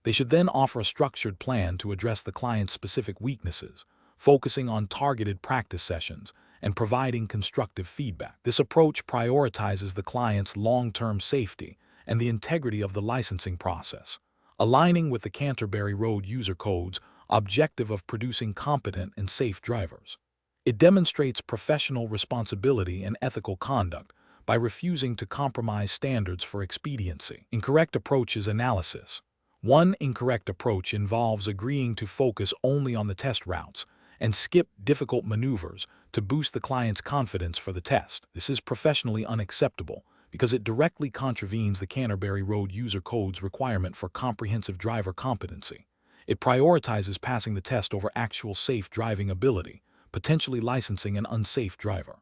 They should then offer a structured plan to address the client's specific weaknesses, focusing on targeted practice sessions and providing constructive feedback. This approach prioritizes the client's long-term safety and the integrity of the licensing process, aligning with the Canterbury Road User Code's objective of producing competent and safe drivers. It demonstrates professional responsibility and ethical conduct by refusing to compromise standards for expediency. Incorrect approaches analysis. One incorrect approach involves agreeing to focus only on the test routes and skip difficult maneuvers to boost the client's confidence for the test. This is professionally unacceptable because it directly contravenes the Canterbury Road User Code's requirement for comprehensive driver competency. It prioritizes passing the test over actual safe driving ability, potentially licensing an unsafe driver.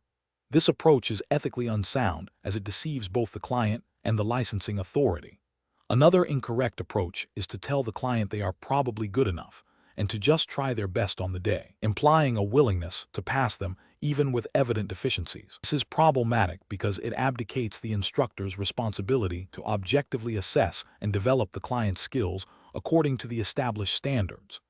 This approach is ethically unsound as it deceives both the client and the licensing authority. Another incorrect approach is to tell the client they are probably good enough and to just try their best on the day, implying a willingness to pass them even with evident deficiencies. This is problematic because it abdicates the instructor's responsibility to objectively assess and develop the client's skills according to the established standards.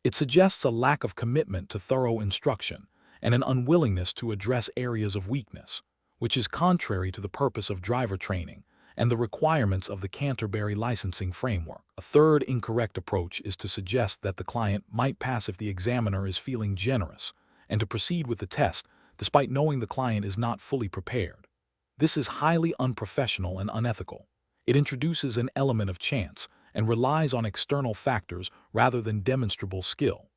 It suggests a lack of commitment to thorough instruction and an unwillingness to address areas of weakness, which is contrary to the purpose of driver training and the requirements of the Canterbury licensing framework. A third incorrect approach is to suggest that the client might pass if the examiner is feeling generous and to proceed with the test despite knowing the client is not fully prepared. This is highly unprofessional and unethical. It introduces an element of chance and relies on external factors rather than demonstrable skill.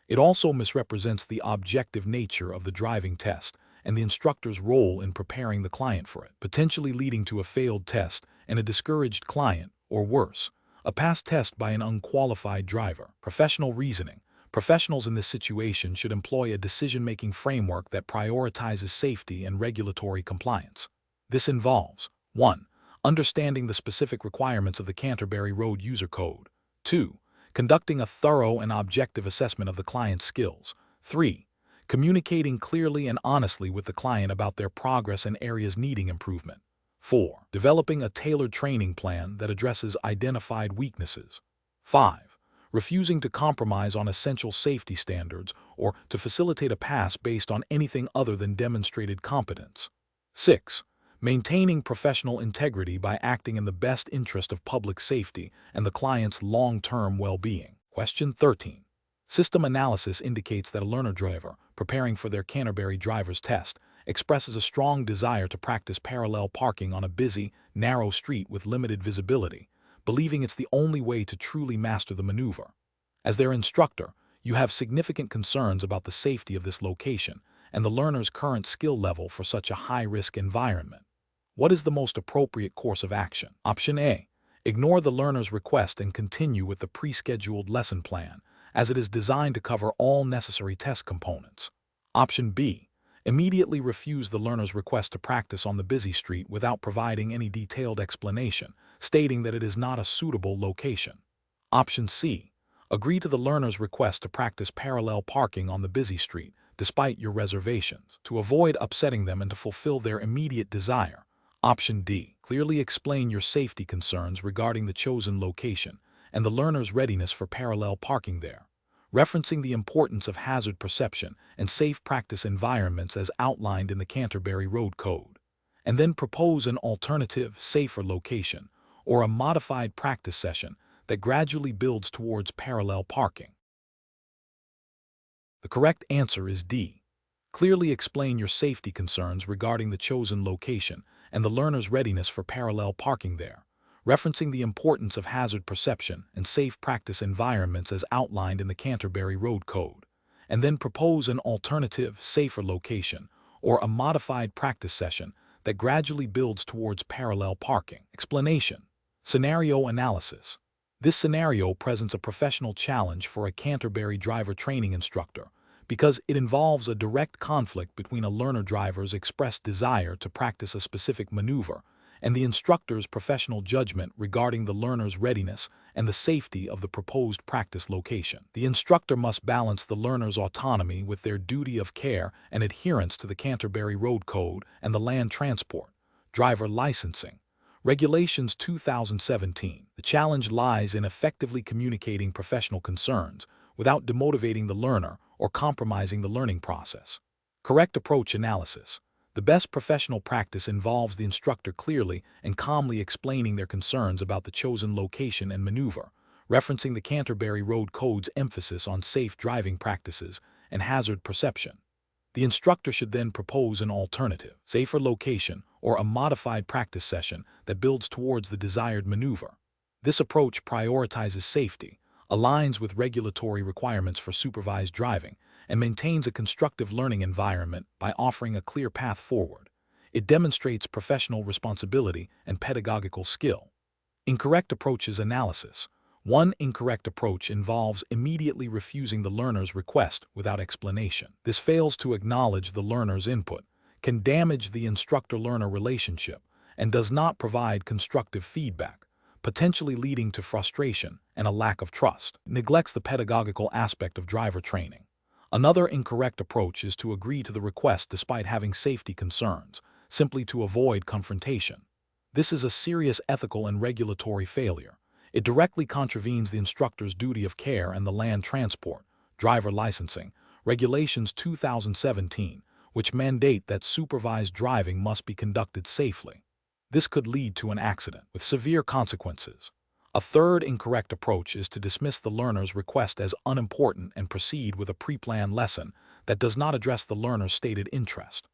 It also misrepresents the objective nature of the driving test and the instructor's role in preparing the client for it, potentially leading to a failed test and a discouraged client, or worse, a passed test by an unqualified driver. Professional reasoning. Professionals in this situation should employ a decision-making framework that prioritizes safety and regulatory compliance. This involves 1. Understanding the specific requirements of the Canterbury Road User Code. 2. Conducting a thorough and objective assessment of the client's skills. 3. Communicating clearly and honestly with the client about their progress and areas needing improvement. 4. Developing a tailored training plan that addresses identified weaknesses. 5. Refusing to compromise on essential safety standards or to facilitate a pass based on anything other than demonstrated competence. 6. Maintaining professional integrity by acting in the best interest of public safety and the client's long-term well-being. Question 13. System analysis indicates that a learner driver, preparing for their Canterbury driver's test, expresses a strong desire to practice parallel parking on a busy, narrow street with limited visibility, believing it's the only way to truly master the maneuver. As their instructor, you have significant concerns about the safety of this location and the learner's current skill level for such a high-risk environment. What is the most appropriate course of action? Option A. Ignore the learner's request and continue with the pre-scheduled lesson plan, as it is designed to cover all necessary test components. Option B. Immediately refuse the learner's request to practice on the busy street without providing any detailed explanation, stating that it is not a suitable location. Option C. Agree to the learner's request to practice parallel parking on the busy street, despite your reservations, to avoid upsetting them and to fulfill their immediate desire. Option D. Clearly explain your safety concerns regarding the chosen location and the learner's readiness for parallel parking there, referencing the importance of hazard perception and safe practice environments as outlined in the Canterbury Road Code, and then propose an alternative, safer location or a modified practice session that gradually builds towards parallel parking. The correct answer is D. Clearly explain your safety concerns regarding the chosen location and the learner's readiness for parallel parking there, referencing the importance of hazard perception and safe practice environments as outlined in the Canterbury Road Code, and then propose an alternative, safer location or a modified practice session that gradually builds towards parallel parking. Explanation. Scenario analysis. This scenario presents a professional challenge for a Canterbury driver training instructor because it involves a direct conflict between a learner driver's expressed desire to practice a specific maneuver and the instructor's professional judgment regarding the learner's readiness and the safety of the proposed practice location. The instructor must balance the learner's autonomy with their duty of care and adherence to the Canterbury Road Code and the Land Transport, Driver Licensing Regulations 2017. The challenge lies in effectively communicating professional concerns without demotivating the learner or compromising the learning process. Correct approach analysis. The best professional practice involves the instructor clearly and calmly explaining their concerns about the chosen location and maneuver, referencing the Canterbury Road Code's emphasis on safe driving practices and hazard perception. The instructor should then propose an alternative, safer location, or a modified practice session that builds towards the desired maneuver. This approach prioritizes safety, aligns with regulatory requirements for supervised driving, and maintains a constructive learning environment by offering a clear path forward. It demonstrates professional responsibility and pedagogical skill. Incorrect approaches analysis. One incorrect approach involves immediately refusing the learner's request without explanation. This fails to acknowledge the learner's input, can damage the instructor-learner relationship, and does not provide constructive feedback, potentially leading to frustration and a lack of trust. It neglects the pedagogical aspect of driver training. Another incorrect approach is to agree to the request despite having safety concerns, simply to avoid confrontation. This is a serious ethical and regulatory failure. It directly contravenes the instructor's duty of care and the Land Transport, Driver Licensing Regulations 2017, which mandate that supervised driving must be conducted safely. This could lead to an accident with severe consequences. A third incorrect approach is to dismiss the learner's request as unimportant and proceed with a pre-planned lesson that does not address the learner's stated interest.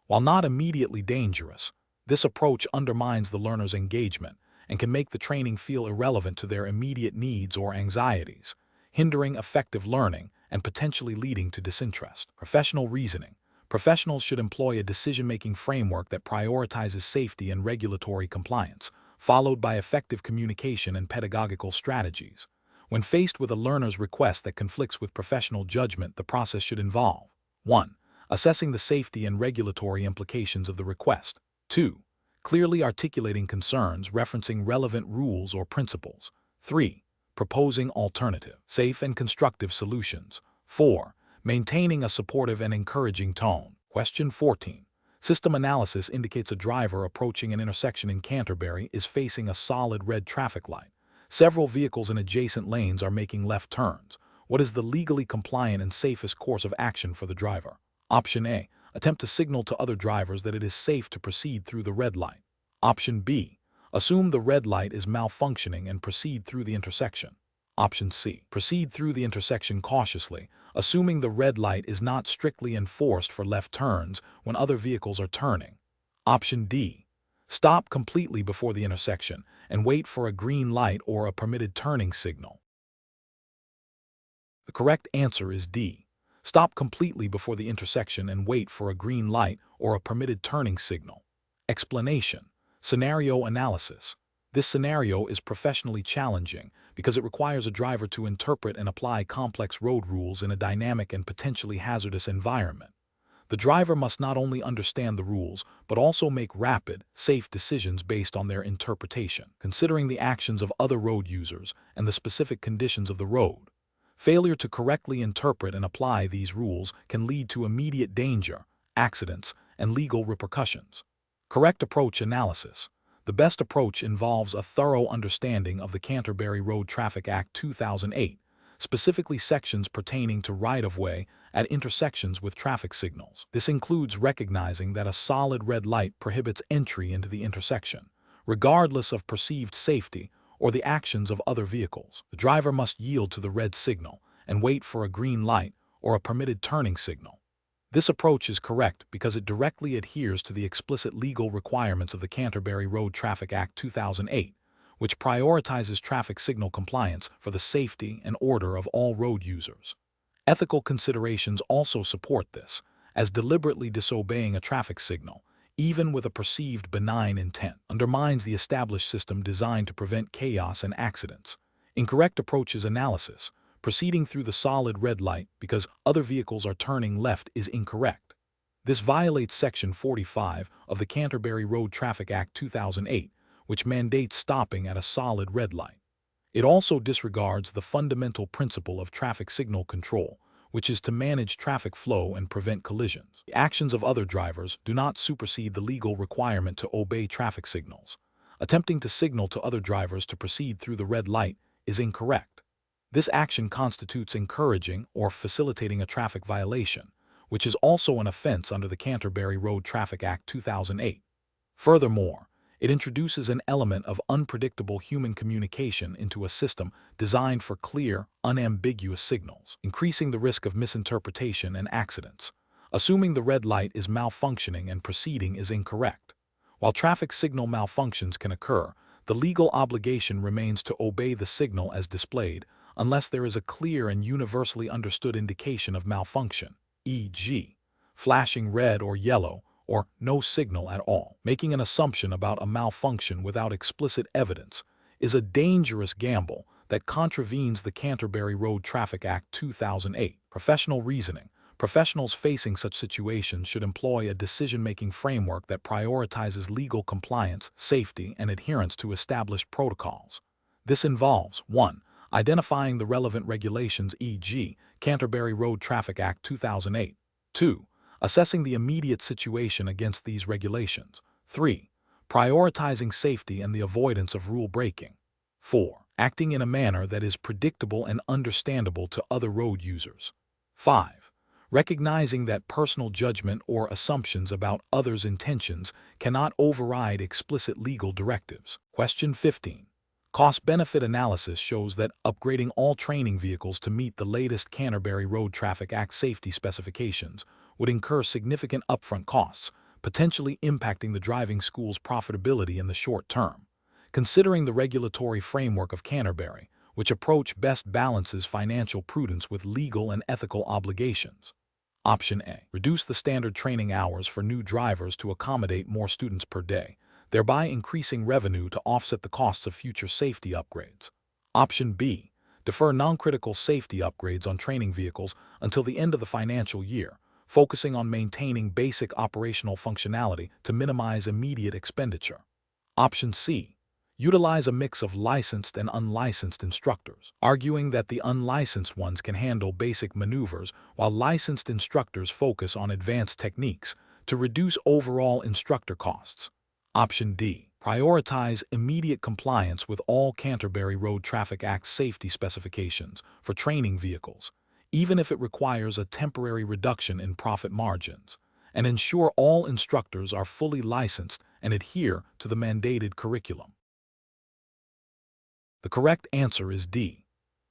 While not immediately dangerous, this approach undermines the learner's engagement and can make the training feel irrelevant to their immediate needs or anxieties, hindering effective learning and potentially leading to disinterest. Professional reasoning. Professionals should employ a decision-making framework that prioritizes safety and regulatory compliance, followed by effective communication and pedagogical strategies. When faced with a learner's request that conflicts with professional judgment, the process should involve 1. Assessing the safety and regulatory implications of the request. 2. Clearly articulating concerns referencing relevant rules or principles. 3. Proposing alternative, safe and constructive solutions. 4. Maintaining a supportive and encouraging tone. Question 14. System analysis indicates a driver approaching an intersection in Canterbury is facing a solid red traffic light. Several vehicles in adjacent lanes are making left turns. What is the legally compliant and safest course of action for the driver? Option A. Attempt to signal to other drivers that it is safe to proceed through the red light. Option B. Assume the red light is malfunctioning and proceed through the intersection. Option C. Proceed through the intersection cautiously, assuming the red light is not strictly enforced for left turns when other vehicles are turning. Option D. Stop completely before the intersection and wait for a green light or a permitted turning signal. The correct answer is D. Stop completely before the intersection and wait for a green light or a permitted turning signal. Explanation. Scenario analysis. This scenario is professionally challenging because it requires a driver to interpret and apply complex road rules in a dynamic and potentially hazardous environment. The driver must not only understand the rules, but also make rapid, safe decisions based on their interpretation, considering the actions of other road users and the specific conditions of the road. Failure to correctly interpret and apply these rules can lead to immediate danger, accidents, and legal repercussions. Correct approach analysis. The best approach involves a thorough understanding of the Canterbury Road Traffic Act 2008, specifically sections pertaining to right-of-way at intersections with traffic signals. This includes recognizing that a solid red light prohibits entry into the intersection, regardless of perceived safety or the actions of other vehicles. The driver must yield to the red signal and wait for a green light or a permitted turning signal. This approach is correct because it directly adheres to the explicit legal requirements of the Canterbury Road Traffic Act 2008, which prioritizes traffic signal compliance for the safety and order of all road users. Ethical considerations also support this, as deliberately disobeying a traffic signal, even with a perceived benign intent, undermines the established system designed to prevent chaos and accidents. Incorrect approaches analysis. Proceeding through the solid red light because other vehicles are turning left is incorrect. This violates Section 45 of the Canterbury Road Traffic Act 2008, which mandates stopping at a solid red light. It also disregards the fundamental principle of traffic signal control, which is to manage traffic flow and prevent collisions. The actions of other drivers do not supersede the legal requirement to obey traffic signals. Attempting to signal to other drivers to proceed through the red light is incorrect. This action constitutes encouraging or facilitating a traffic violation, which is also an offense under the Canterbury Road Traffic Act 2008. Furthermore, it introduces an element of unpredictable human communication into a system designed for clear, unambiguous signals, increasing the risk of misinterpretation and accidents. Assuming the red light is malfunctioning and proceeding is incorrect. While traffic signal malfunctions can occur, the legal obligation remains to obey the signal as displayed, unless there is a clear and universally understood indication of malfunction, e.g., flashing red or yellow, or no signal at all. Making an assumption about a malfunction without explicit evidence is a dangerous gamble that contravenes the Canterbury Road Traffic Act 2008. Professional reasoning. Professionals facing such situations should employ a decision-making framework that prioritizes legal compliance, safety, and adherence to established protocols. This involves 1. Identifying the relevant regulations, e.g., Canterbury Road Traffic Act 2008. 2. Assessing the immediate situation against these regulations. 3. Prioritizing safety and the avoidance of rule breaking. 4. Acting in a manner that is predictable and understandable to other road users. 5. Recognizing that personal judgment or assumptions about others' intentions cannot override explicit legal directives. Question 15. Cost-benefit analysis shows that upgrading all training vehicles to meet the latest Canterbury Road Traffic Act safety specifications would incur significant upfront costs, potentially impacting the driving school's profitability in the short term. Considering the regulatory framework of Canterbury, which approach best balances financial prudence with legal and ethical obligations. Option A. Reduce the standard training hours for new drivers to accommodate more students per day, thereby increasing revenue to offset the costs of future safety upgrades. Option B. Defer non-critical safety upgrades on training vehicles until the end of the financial year, focusing on maintaining basic operational functionality to minimize immediate expenditure. Option C. Utilize a mix of licensed and unlicensed instructors, arguing that the unlicensed ones can handle basic maneuvers while licensed instructors focus on advanced techniques to reduce overall instructor costs. Option D. Prioritize immediate compliance with all Canterbury Road Traffic Act safety specifications for training vehicles, even if it requires a temporary reduction in profit margins, and ensure all instructors are fully licensed and adhere to the mandated curriculum. The correct answer is D.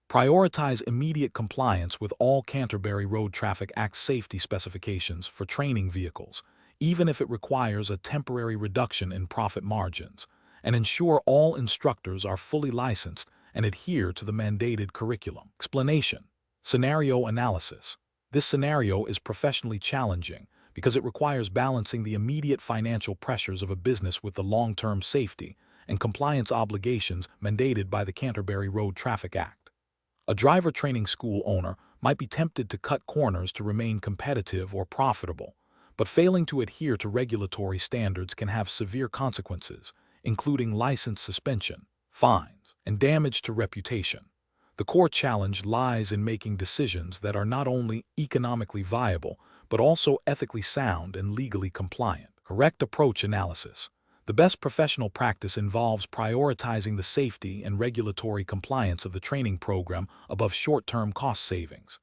Prioritize immediate compliance with all Canterbury Road Traffic Act safety specifications for training vehicles, even if it requires a temporary reduction in profit margins, and ensure all instructors are fully licensed and adhere to the mandated curriculum. Explanation. Scenario analysis. This scenario is professionally challenging because it requires balancing the immediate financial pressures of a business with the long-term safety and compliance obligations mandated by the Canterbury Road Traffic Act. A driver training school owner might be tempted to cut corners to remain competitive or profitable, but failing to adhere to regulatory standards can have severe consequences, including license suspension, fines, and damage to reputation. The core challenge lies in making decisions that are not only economically viable, but also ethically sound and legally compliant. Correct approach analysis. The best professional practice involves prioritizing the safety and regulatory compliance of the training program above short-term cost savings.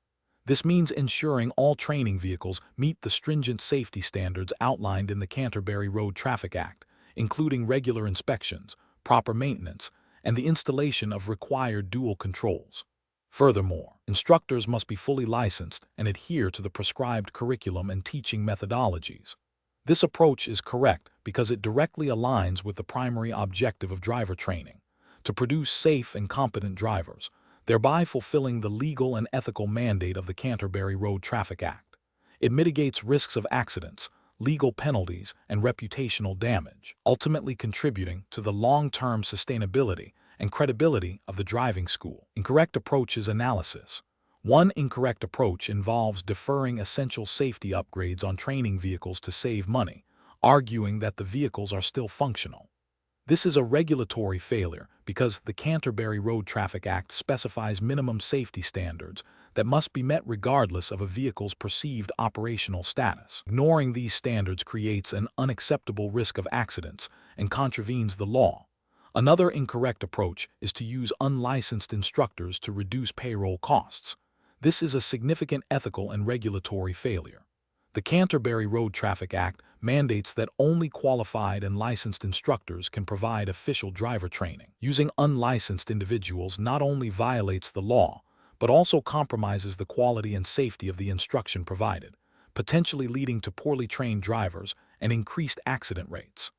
This means ensuring all training vehicles meet the stringent safety standards outlined in the Canterbury Road Traffic Act, including regular inspections, proper maintenance, and the installation of required dual controls. Furthermore, instructors must be fully licensed and adhere to the prescribed curriculum and teaching methodologies. This approach is correct because it directly aligns with the primary objective of driver training, to produce safe and competent drivers, thereby fulfilling the legal and ethical mandate of the Canterbury Road Traffic Act. It mitigates risks of accidents, legal penalties, and reputational damage, ultimately contributing to the long-term sustainability and credibility of the driving school. Incorrect approaches analysis. One incorrect approach involves deferring essential safety upgrades on training vehicles to save money, arguing that the vehicles are still functional. This is a regulatory failure because the Canterbury Road Traffic Act specifies minimum safety standards that must be met regardless of a vehicle's perceived operational status. Ignoring these standards creates an unacceptable risk of accidents and contravenes the law. Another incorrect approach is to use unlicensed instructors to reduce payroll costs. This is a significant ethical and regulatory failure. The Canterbury Road Traffic Act mandates that only qualified and licensed instructors can provide official driver training. Using unlicensed individuals not only violates the law, but also compromises the quality and safety of the instruction provided, potentially leading to poorly trained drivers and increased accident rates.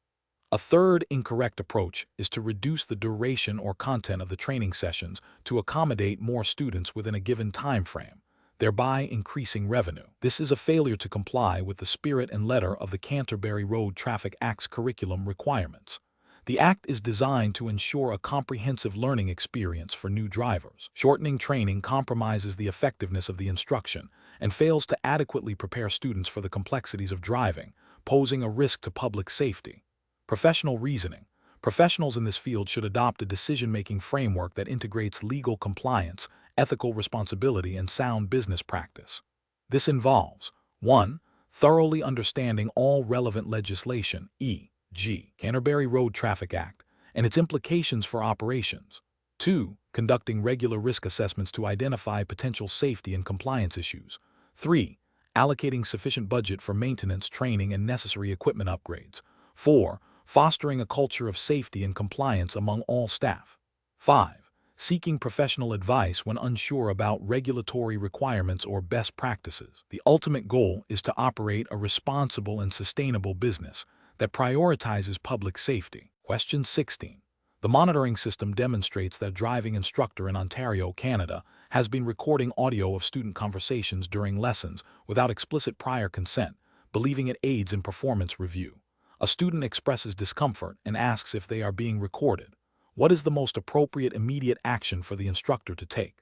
A third incorrect approach is to reduce the duration or content of the training sessions to accommodate more students within a given time frame, thereby increasing revenue. This is a failure to comply with the spirit and letter of the Canterbury Road Traffic Act's curriculum requirements. The Act is designed to ensure a comprehensive learning experience for new drivers. Shortening training compromises the effectiveness of the instruction and fails to adequately prepare students for the complexities of driving, posing a risk to public safety. Professional reasoning. Professionals in this field should adopt a decision-making framework that integrates legal compliance, ethical responsibility, and sound business practice. This involves 1. Thoroughly understanding all relevant legislation, e.g., Canterbury Road Traffic Act, and its implications for operations. 2. Conducting regular risk assessments to identify potential safety and compliance issues. 3. Allocating sufficient budget for maintenance, training, and necessary equipment upgrades. 4. Fostering a culture of safety and compliance among all staff. 5. Seeking professional advice when unsure about regulatory requirements or best practices. The ultimate goal is to operate a responsible and sustainable business that prioritizes public safety. Question 16. The monitoring system demonstrates that a driving instructor in Ontario, Canada, has been recording audio of student conversations during lessons without explicit prior consent, believing it aids in performance review. A student expresses discomfort and asks if they are being recorded. What is the most appropriate immediate action for the instructor to take?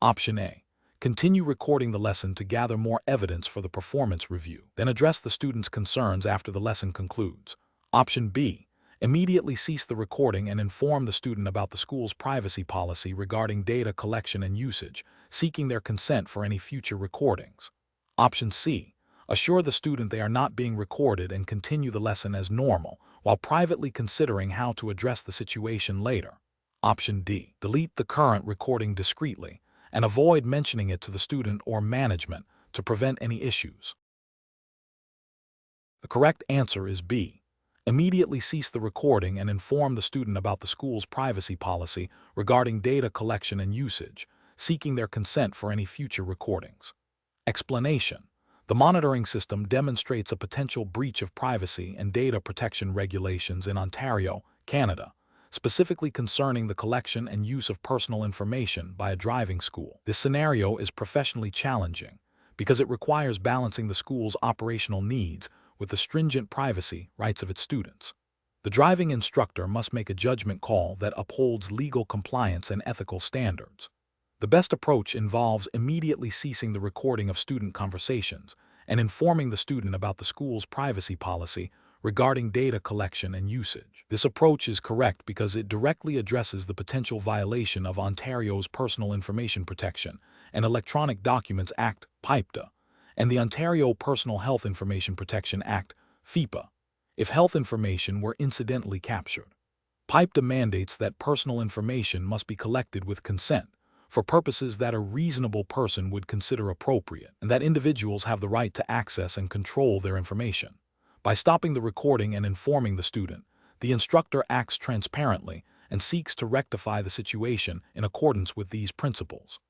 Option A. Continue recording the lesson to gather more evidence for the performance review, then address the student's concerns after the lesson concludes. Option B. Immediately cease the recording and inform the student about the school's privacy policy regarding data collection and usage, seeking their consent for any future recordings. Option C. Assure the student they are not being recorded and continue the lesson as normal, while privately considering how to address the situation later. Option D. Delete the current recording discreetly and avoid mentioning it to the student or management to prevent any issues. The correct answer is B. Immediately cease the recording and inform the student about the school's privacy policy regarding data collection and usage, seeking their consent for any future recordings. Explanation. The monitoring system demonstrates a potential breach of privacy and data protection regulations in Ontario, Canada, specifically concerning the collection and use of personal information by a driving school. This scenario is professionally challenging because it requires balancing the school's operational needs with the stringent privacy rights of its students. The driving instructor must make a judgment call that upholds legal compliance and ethical standards. The best approach involves immediately ceasing the recording of student conversations and informing the student about the school's privacy policy regarding data collection and usage. This approach is correct because it directly addresses the potential violation of Ontario's Personal Information Protection and Electronic Documents Act, PIPTA, and the Ontario Personal Health Information Protection Act, FIPA, if health information were incidentally captured. PIPTA mandates that personal information must be collected with consent for purposes that a reasonable person would consider appropriate, and that individuals have the right to access and control their information. By stopping the recording and informing the student, the instructor acts transparently and seeks to rectify the situation in accordance with these principles.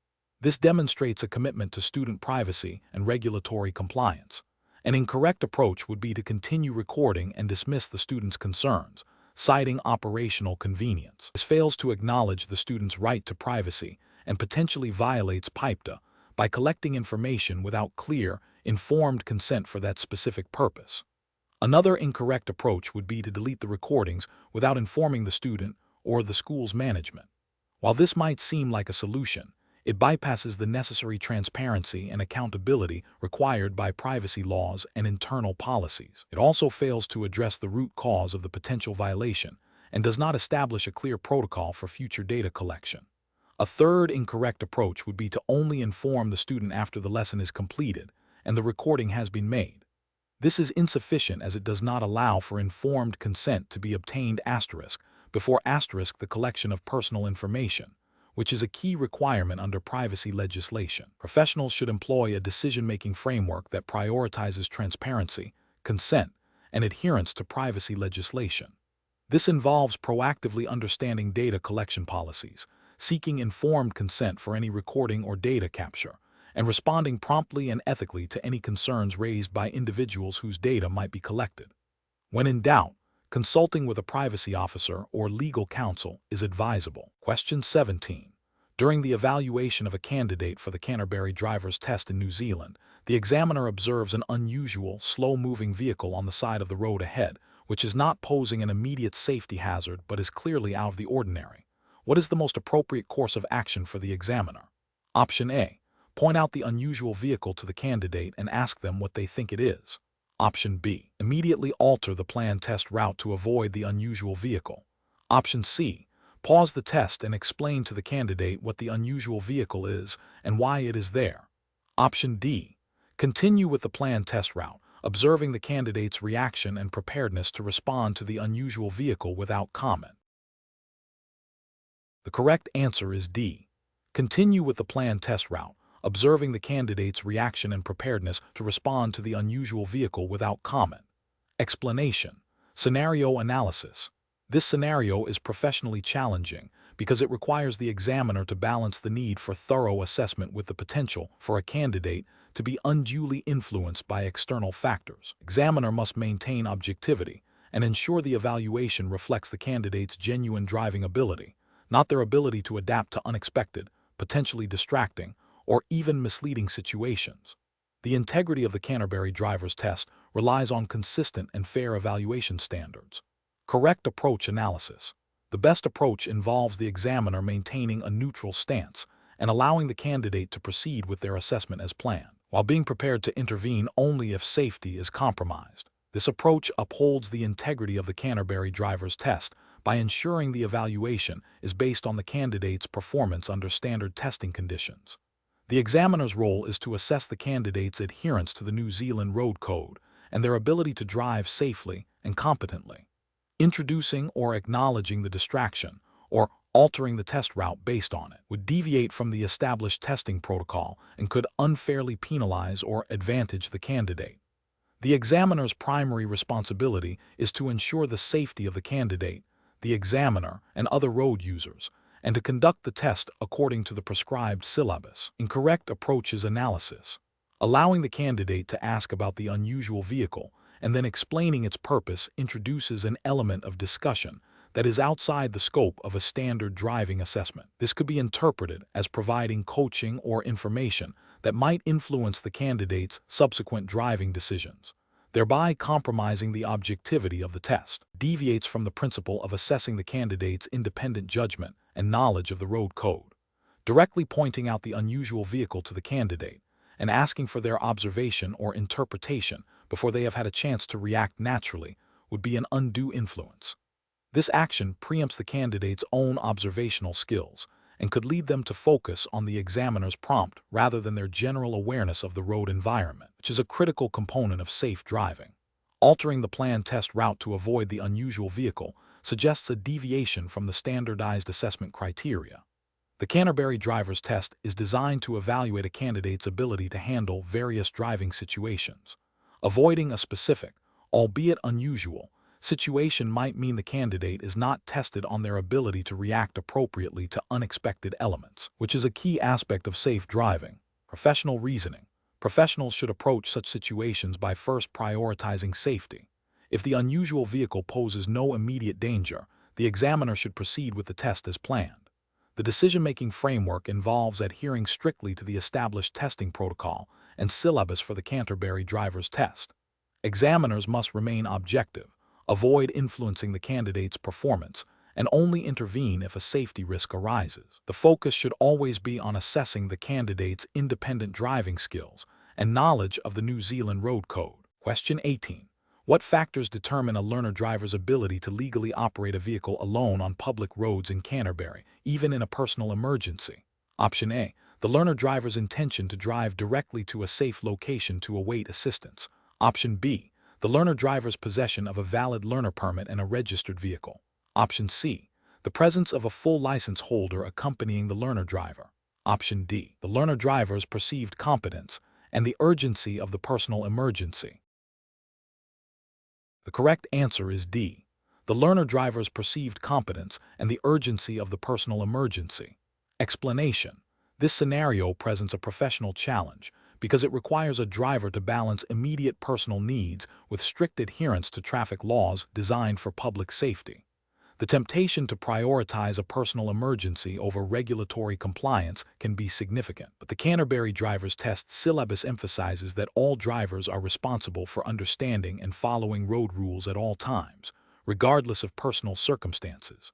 This demonstrates a commitment to student privacy and regulatory compliance. An incorrect approach would be to continue recording and dismiss the student's concerns, citing operational convenience. This fails to acknowledge the student's right to privacy and potentially violates PIPTA by collecting information without clear, informed consent for that specific purpose. Another incorrect approach would be to delete the recordings without informing the student or the school's management. While this might seem like a solution, it bypasses the necessary transparency and accountability required by privacy laws and internal policies. It also fails to address the root cause of the potential violation and does not establish a clear protocol for future data collection. A third incorrect approach would be to only inform the student after the lesson is completed and the recording has been made. This is insufficient as it does not allow for informed consent to be obtained before the collection of personal information, which is a key requirement under privacy legislation. Professionals should employ a decision-making framework that prioritizes transparency, consent, and adherence to privacy legislation. This involves proactively understanding data collection policies, seeking informed consent for any recording or data capture, and responding promptly and ethically to any concerns raised by individuals whose data might be collected. When in doubt, consulting with a privacy officer or legal counsel is advisable. Question 17. During the evaluation of a candidate for the Canterbury driver's test in New Zealand, the examiner observes an unusual, slow-moving vehicle on the side of the road ahead, which is not posing an immediate safety hazard but is clearly out of the ordinary. What is the most appropriate course of action for the examiner? Option A. Point out the unusual vehicle to the candidate and ask them what they think it is. Option B. Immediately alter the planned test route to avoid the unusual vehicle. Option C. Pause the test and explain to the candidate what the unusual vehicle is and why it is there. Option D. Continue with the planned test route, observing the candidate's reaction and preparedness to respond to the unusual vehicle without comment. The correct answer is D. Continue with the planned test route, observing the candidate's reaction and preparedness to respond to the unusual vehicle without comment. Explanation. Scenario analysis. This scenario is professionally challenging because it requires the examiner to balance the need for thorough assessment with the potential for a candidate to be unduly influenced by external factors. The examiner must maintain objectivity and ensure the evaluation reflects the candidate's genuine driving ability, not their ability to adapt to unexpected, potentially distracting, or even misleading situations. The integrity of the Canterbury driver's test relies on consistent and fair evaluation standards. Correct approach analysis. The best approach involves the examiner maintaining a neutral stance and allowing the candidate to proceed with their assessment as planned, while being prepared to intervene only if safety is compromised. This approach upholds the integrity of the Canterbury driver's test by ensuring the evaluation is based on the candidate's performance under standard testing conditions. The examiner's role is to assess the candidate's adherence to the New Zealand Road Code and their ability to drive safely and competently. Introducing or acknowledging the distraction or altering the test route based on it would deviate from the established testing protocol and could unfairly penalize or advantage the candidate. The examiner's primary responsibility is to ensure the safety of the candidate, the examiner, and other road users, and to conduct the test according to the prescribed syllabus. Incorrect approaches analysis. Allowing the candidate to ask about the unusual vehicle and then explaining its purpose introduces an element of discussion that is outside the scope of a standard driving assessment. This could be interpreted as providing coaching or information that might influence the candidate's subsequent driving decisions. thereby compromising the objectivity of the test. Deviates from the principle of assessing the candidate's independent judgment and knowledge of the road code. Directly pointing out the unusual vehicle to the candidate and asking for their observation or interpretation before they have had a chance to react naturally would be an undue influence. This action preempts the candidate's own observational skills and could lead them to focus on the examiner's prompt rather than their general awareness of the road environment, which is a critical component of safe driving. Altering the planned test route to avoid the unusual vehicle suggests a deviation from the standardized assessment criteria. The Canterbury driver's test is designed to evaluate a candidate's ability to handle various driving situations. Avoiding a specific, albeit unusual, situation might mean the candidate is not tested on their ability to react appropriately to unexpected elements, which is a key aspect of safe driving. Professional reasoning. Professionals should approach such situations by first prioritizing safety. If the unusual vehicle poses no immediate danger, the examiner should proceed with the test as planned. The decision-making framework involves adhering strictly to the established testing protocol and syllabus for the Canterbury driver's test. Examiners must remain objective, avoid influencing the candidate's performance, and only intervene if a safety risk arises. The focus should always be on assessing the candidate's independent driving skills and knowledge of the New Zealand Road Code. Question 18. What factors determine a learner driver's ability to legally operate a vehicle alone on public roads in Canterbury, even in a personal emergency? Option A. The learner driver's intention to drive directly to a safe location to await assistance. Option B. The learner driver's possession of a valid learner permit and a registered vehicle. Option C. The presence of a full license holder accompanying the learner driver. Option D. The learner driver's perceived competence and the urgency of the personal emergency. The correct answer is D. The learner driver's perceived competence and the urgency of the personal emergency. Explanation. This scenario presents a professional challenge because it requires a driver to balance immediate personal needs with strict adherence to traffic laws designed for public safety. The temptation to prioritize a personal emergency over regulatory compliance can be significant, but the Canterbury driver's test syllabus emphasizes that all drivers are responsible for understanding and following road rules at all times, regardless of personal circumstances.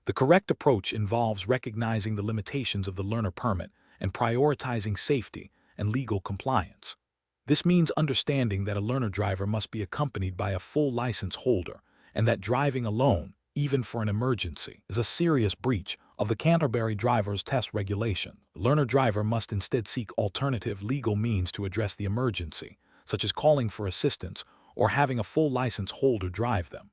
The correct approach involves recognizing the limitations of the learner permit and prioritizing safety and legal compliance. This means understanding that a learner driver must be accompanied by a full license holder and that driving alone, even for an emergency, is a serious breach of the Canterbury driver's test regulation. The learner driver must instead seek alternative legal means to address the emergency, such as calling for assistance or having a full license holder drive them.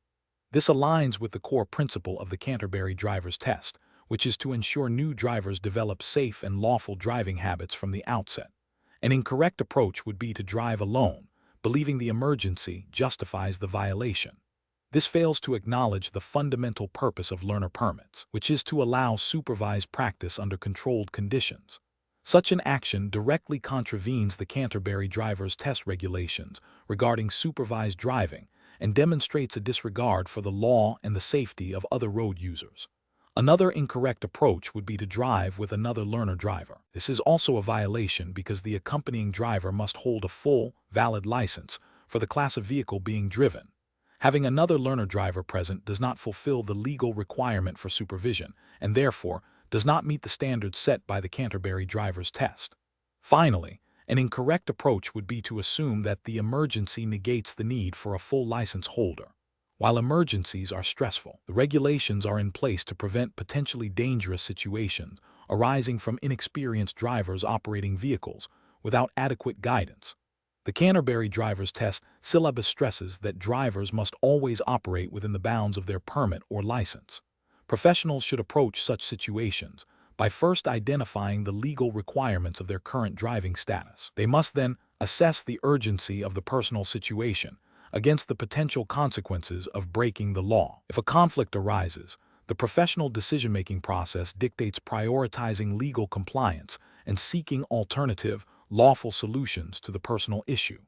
This aligns with the core principle of the Canterbury driver's test, which is to ensure new drivers develop safe and lawful driving habits from the outset. An incorrect approach would be to drive alone, believing the emergency justifies the violation. This fails to acknowledge the fundamental purpose of learner permits, which is to allow supervised practice under controlled conditions. Such an action directly contravenes the Canterbury driver's test regulations regarding supervised driving and demonstrates a disregard for the law and the safety of other road users. Another incorrect approach would be to drive with another learner driver. This is also a violation because the accompanying driver must hold a full, valid license for the class of vehicle being driven. Having another learner driver present does not fulfill the legal requirement for supervision and therefore does not meet the standards set by the Canterbury driver's test. Finally, an incorrect approach would be to assume that the emergency negates the need for a full license holder. While emergencies are stressful, the regulations are in place to prevent potentially dangerous situations arising from inexperienced drivers operating vehicles without adequate guidance. The Canterbury driver's test syllabus stresses that drivers must always operate within the bounds of their permit or license. Professionals should approach such situations by first identifying the legal requirements of their current driving status. They must then assess the urgency of the personal situation against the potential consequences of breaking the law. If a conflict arises, the professional decision-making process dictates prioritizing legal compliance and seeking alternative, lawful solutions to the personal issue.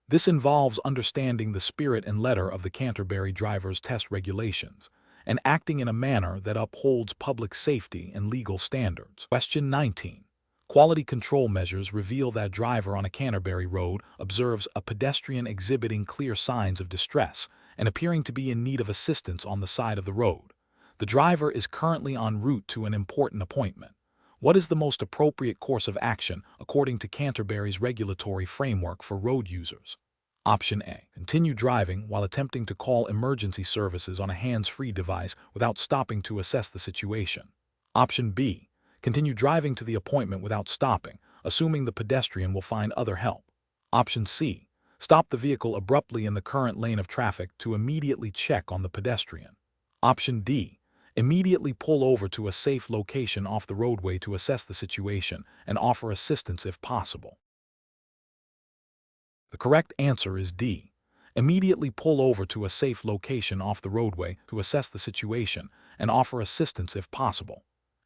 This involves understanding the spirit and letter of the Canterbury driver's test regulations and acting in a manner that upholds public safety and legal standards. Question 19. Quality control measures reveal that a driver on a Canterbury road observes a pedestrian exhibiting clear signs of distress and appearing to be in need of assistance on the side of the road. The driver is currently en route to an important appointment. What is the most appropriate course of action according to Canterbury's regulatory framework for road users? Option A. Continue driving while attempting to call emergency services on a hands-free device without stopping to assess the situation. Option B. Continue driving to the appointment without stopping, assuming the pedestrian will find other help. Option C. Stop the vehicle abruptly in the current lane of traffic to immediately check on the pedestrian. Option D. Immediately pull over to a safe location off the roadway to assess the situation and offer assistance if possible. The correct answer is D. Immediately pull over to a safe location off the roadway to assess the situation and offer assistance if possible.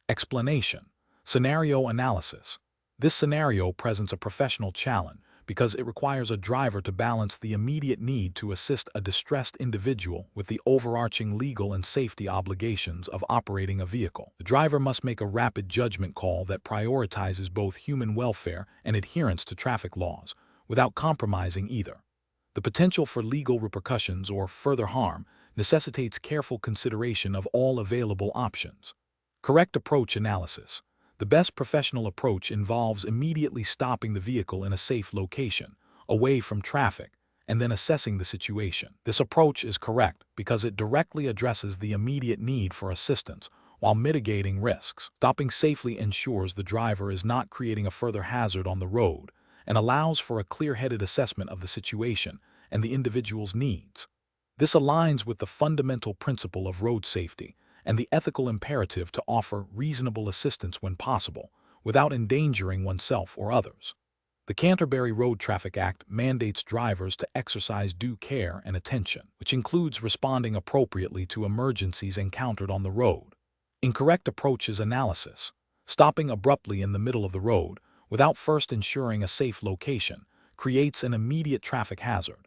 Explanation. Scenario analysis. This scenario presents a professional challenge because it requires a driver to balance the immediate need to assist a distressed individual with the overarching legal and safety obligations of operating a vehicle. The driver must make a rapid judgment call that prioritizes both human welfare and adherence to traffic laws, without compromising either. The potential for legal repercussions or further harm necessitates careful consideration of all available options. Correct approach analysis. The best professional approach involves immediately stopping the vehicle in a safe location, away from traffic, and then assessing the situation. This approach is correct because it directly addresses the immediate need for assistance while mitigating risks. Stopping safely ensures the driver is not creating a further hazard on the road and allows for a clear-headed assessment of the situation and the individual's needs. This aligns with the fundamental principle of road safety and the ethical imperative to offer reasonable assistance when possible, without endangering oneself or others. The Canterbury Road Traffic Act mandates drivers to exercise due care and attention, which includes responding appropriately to emergencies encountered on the road. Incorrect approaches analysis. Stopping abruptly in the middle of the road, without first ensuring a safe location, creates an immediate traffic hazard.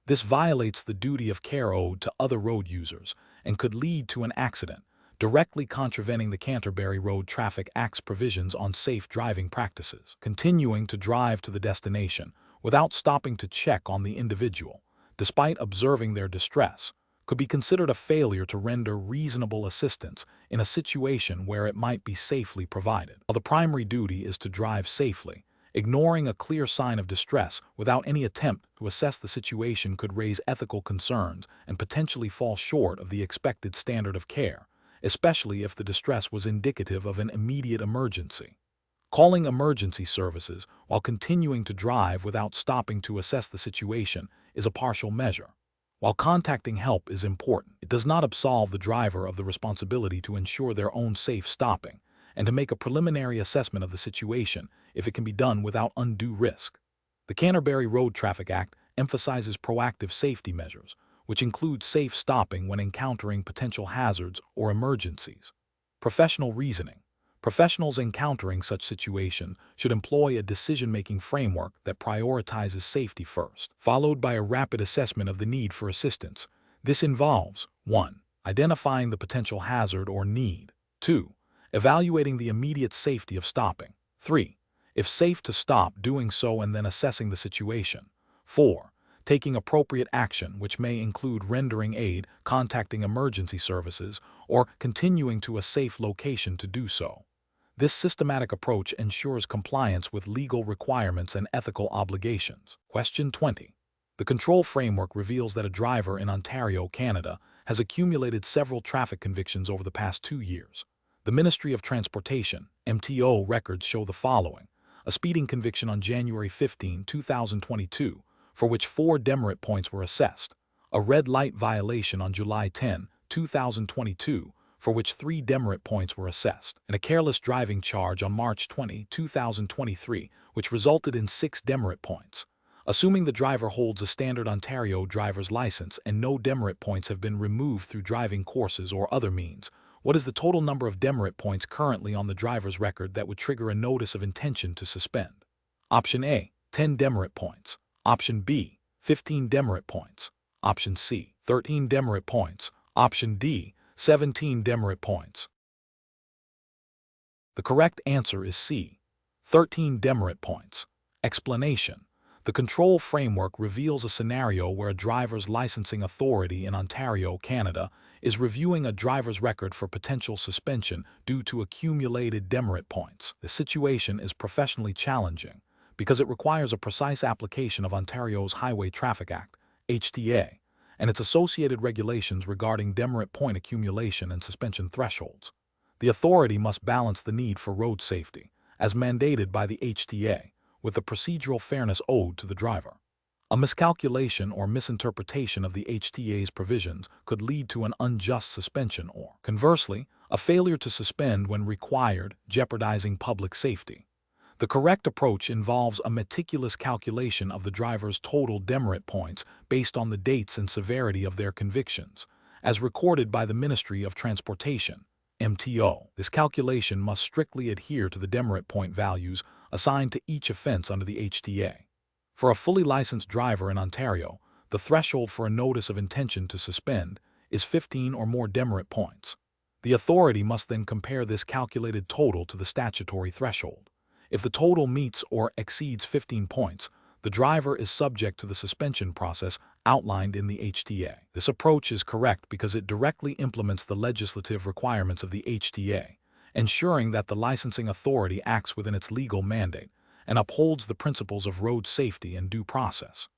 This violates the duty of care owed to other road users and could lead to an accident, directly contravening the Canterbury Road Traffic Act's provisions on safe driving practices. Continuing to drive to the destination without stopping to check on the individual, despite observing their distress, could be considered a failure to render reasonable assistance in a situation where it might be safely provided. While the primary duty is to drive safely, ignoring a clear sign of distress without any attempt to assess the situation could raise ethical concerns and potentially fall short of the expected standard of care, especially if the distress was indicative of an immediate emergency. Calling emergency services while continuing to drive without stopping to assess the situation is a partial measure. While contacting help is important, it does not absolve the driver of the responsibility to ensure their own safe stopping and to make a preliminary assessment of the situation if it can be done without undue risk. The Canterbury Road Traffic Act emphasizes proactive safety measures, which include safe stopping when encountering potential hazards or emergencies. Professional reasoning. Professionals encountering such situations should employ a decision-making framework that prioritizes safety first, followed by a rapid assessment of the need for assistance. This involves 1. Identifying the potential hazard or need. 2. Evaluating the immediate safety of stopping. 3. If safe to stop, doing so and then assessing the situation. 4. Taking appropriate action, which may include rendering aid, contacting emergency services, or continuing to a safe location to do so. This systematic approach ensures compliance with legal requirements and ethical obligations. Question 20. The control framework reveals that a driver in Ontario, Canada, has accumulated several traffic convictions over the past 2 years. The Ministry of Transportation, MTO, records show the following: a speeding conviction on January 15, 2022, for which 4 demerit points were assessed, a red light violation on July 10, 2022, for which 3 demerit points were assessed, and a careless driving charge on March 20, 2023, which resulted in 6 demerit points. Assuming the driver holds a standard Ontario driver's license and no demerit points have been removed through driving courses or other means, what is the total number of demerit points currently on the driver's record that would trigger a notice of intention to suspend? Option A, 10 demerit points. Option B, 15 demerit points. Option C, 13 demerit points. Option D, 17 demerit points. The correct answer is C, 13 demerit points. Explanation. The control framework reveals a scenario where a driver's licensing authority in Ontario, Canada, is reviewing a driver's record for potential suspension due to accumulated demerit points. The situation is professionally challenging because it requires a precise application of Ontario's Highway Traffic Act, HTA, and its associated regulations regarding demerit point accumulation and suspension thresholds. The authority must balance the need for road safety, as mandated by the HTA, with the procedural fairness owed to the driver. A miscalculation or misinterpretation of the HTA's provisions could lead to an unjust suspension or, conversely, a failure to suspend when required, jeopardizing public safety. The correct approach involves a meticulous calculation of the driver's total demerit points based on the dates and severity of their convictions, as recorded by the Ministry of Transportation, MTO. This calculation must strictly adhere to the demerit point values assigned to each offense under the HTA. For a fully licensed driver in Ontario, the threshold for a notice of intention to suspend is 15 or more demerit points. The authority must then compare this calculated total to the statutory threshold. If the total meets or exceeds 15 points, the driver is subject to the suspension process outlined in the HTA. This approach is correct because it directly implements the legislative requirements of the HTA, ensuring that the licensing authority acts within its legal mandate and upholds the principles of road safety and due process.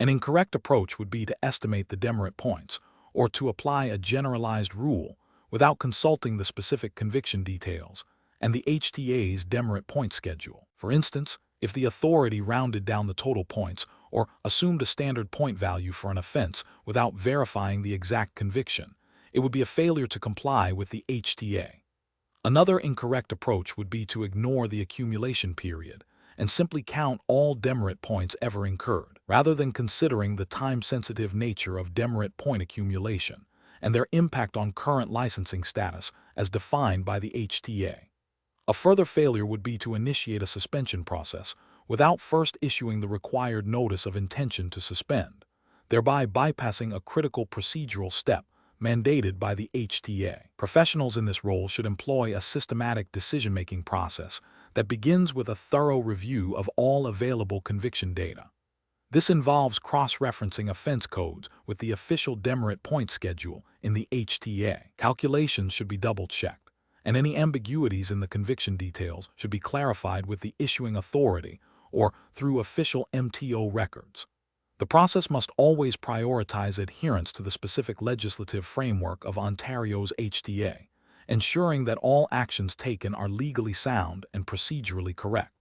An incorrect approach would be to estimate the demerit points or to apply a generalized rule without consulting the specific conviction details and the HTA's demerit point schedule. For instance, if the authority rounded down the total points or assumed a standard point value for an offense without verifying the exact conviction, it would be a failure to comply with the HTA. Another incorrect approach would be to ignore the accumulation period and simply count all demerit points ever incurred, rather than considering the time-sensitive nature of demerit point accumulation and their impact on current licensing status as defined by the HTA. A further failure would be to initiate a suspension process without first issuing the required notice of intention to suspend, thereby bypassing a critical procedural step mandated by the HTA. Professionals in this role should employ a systematic decision-making process that begins with a thorough review of all available conviction data. This involves cross-referencing offense codes with the official demerit point schedule in the HTA. Calculations should be double-checked, and any ambiguities in the conviction details should be clarified with the issuing authority or through official MTO records. The process must always prioritize adherence to the specific legislative framework of Ontario's HTA, ensuring that all actions taken are legally sound and procedurally correct.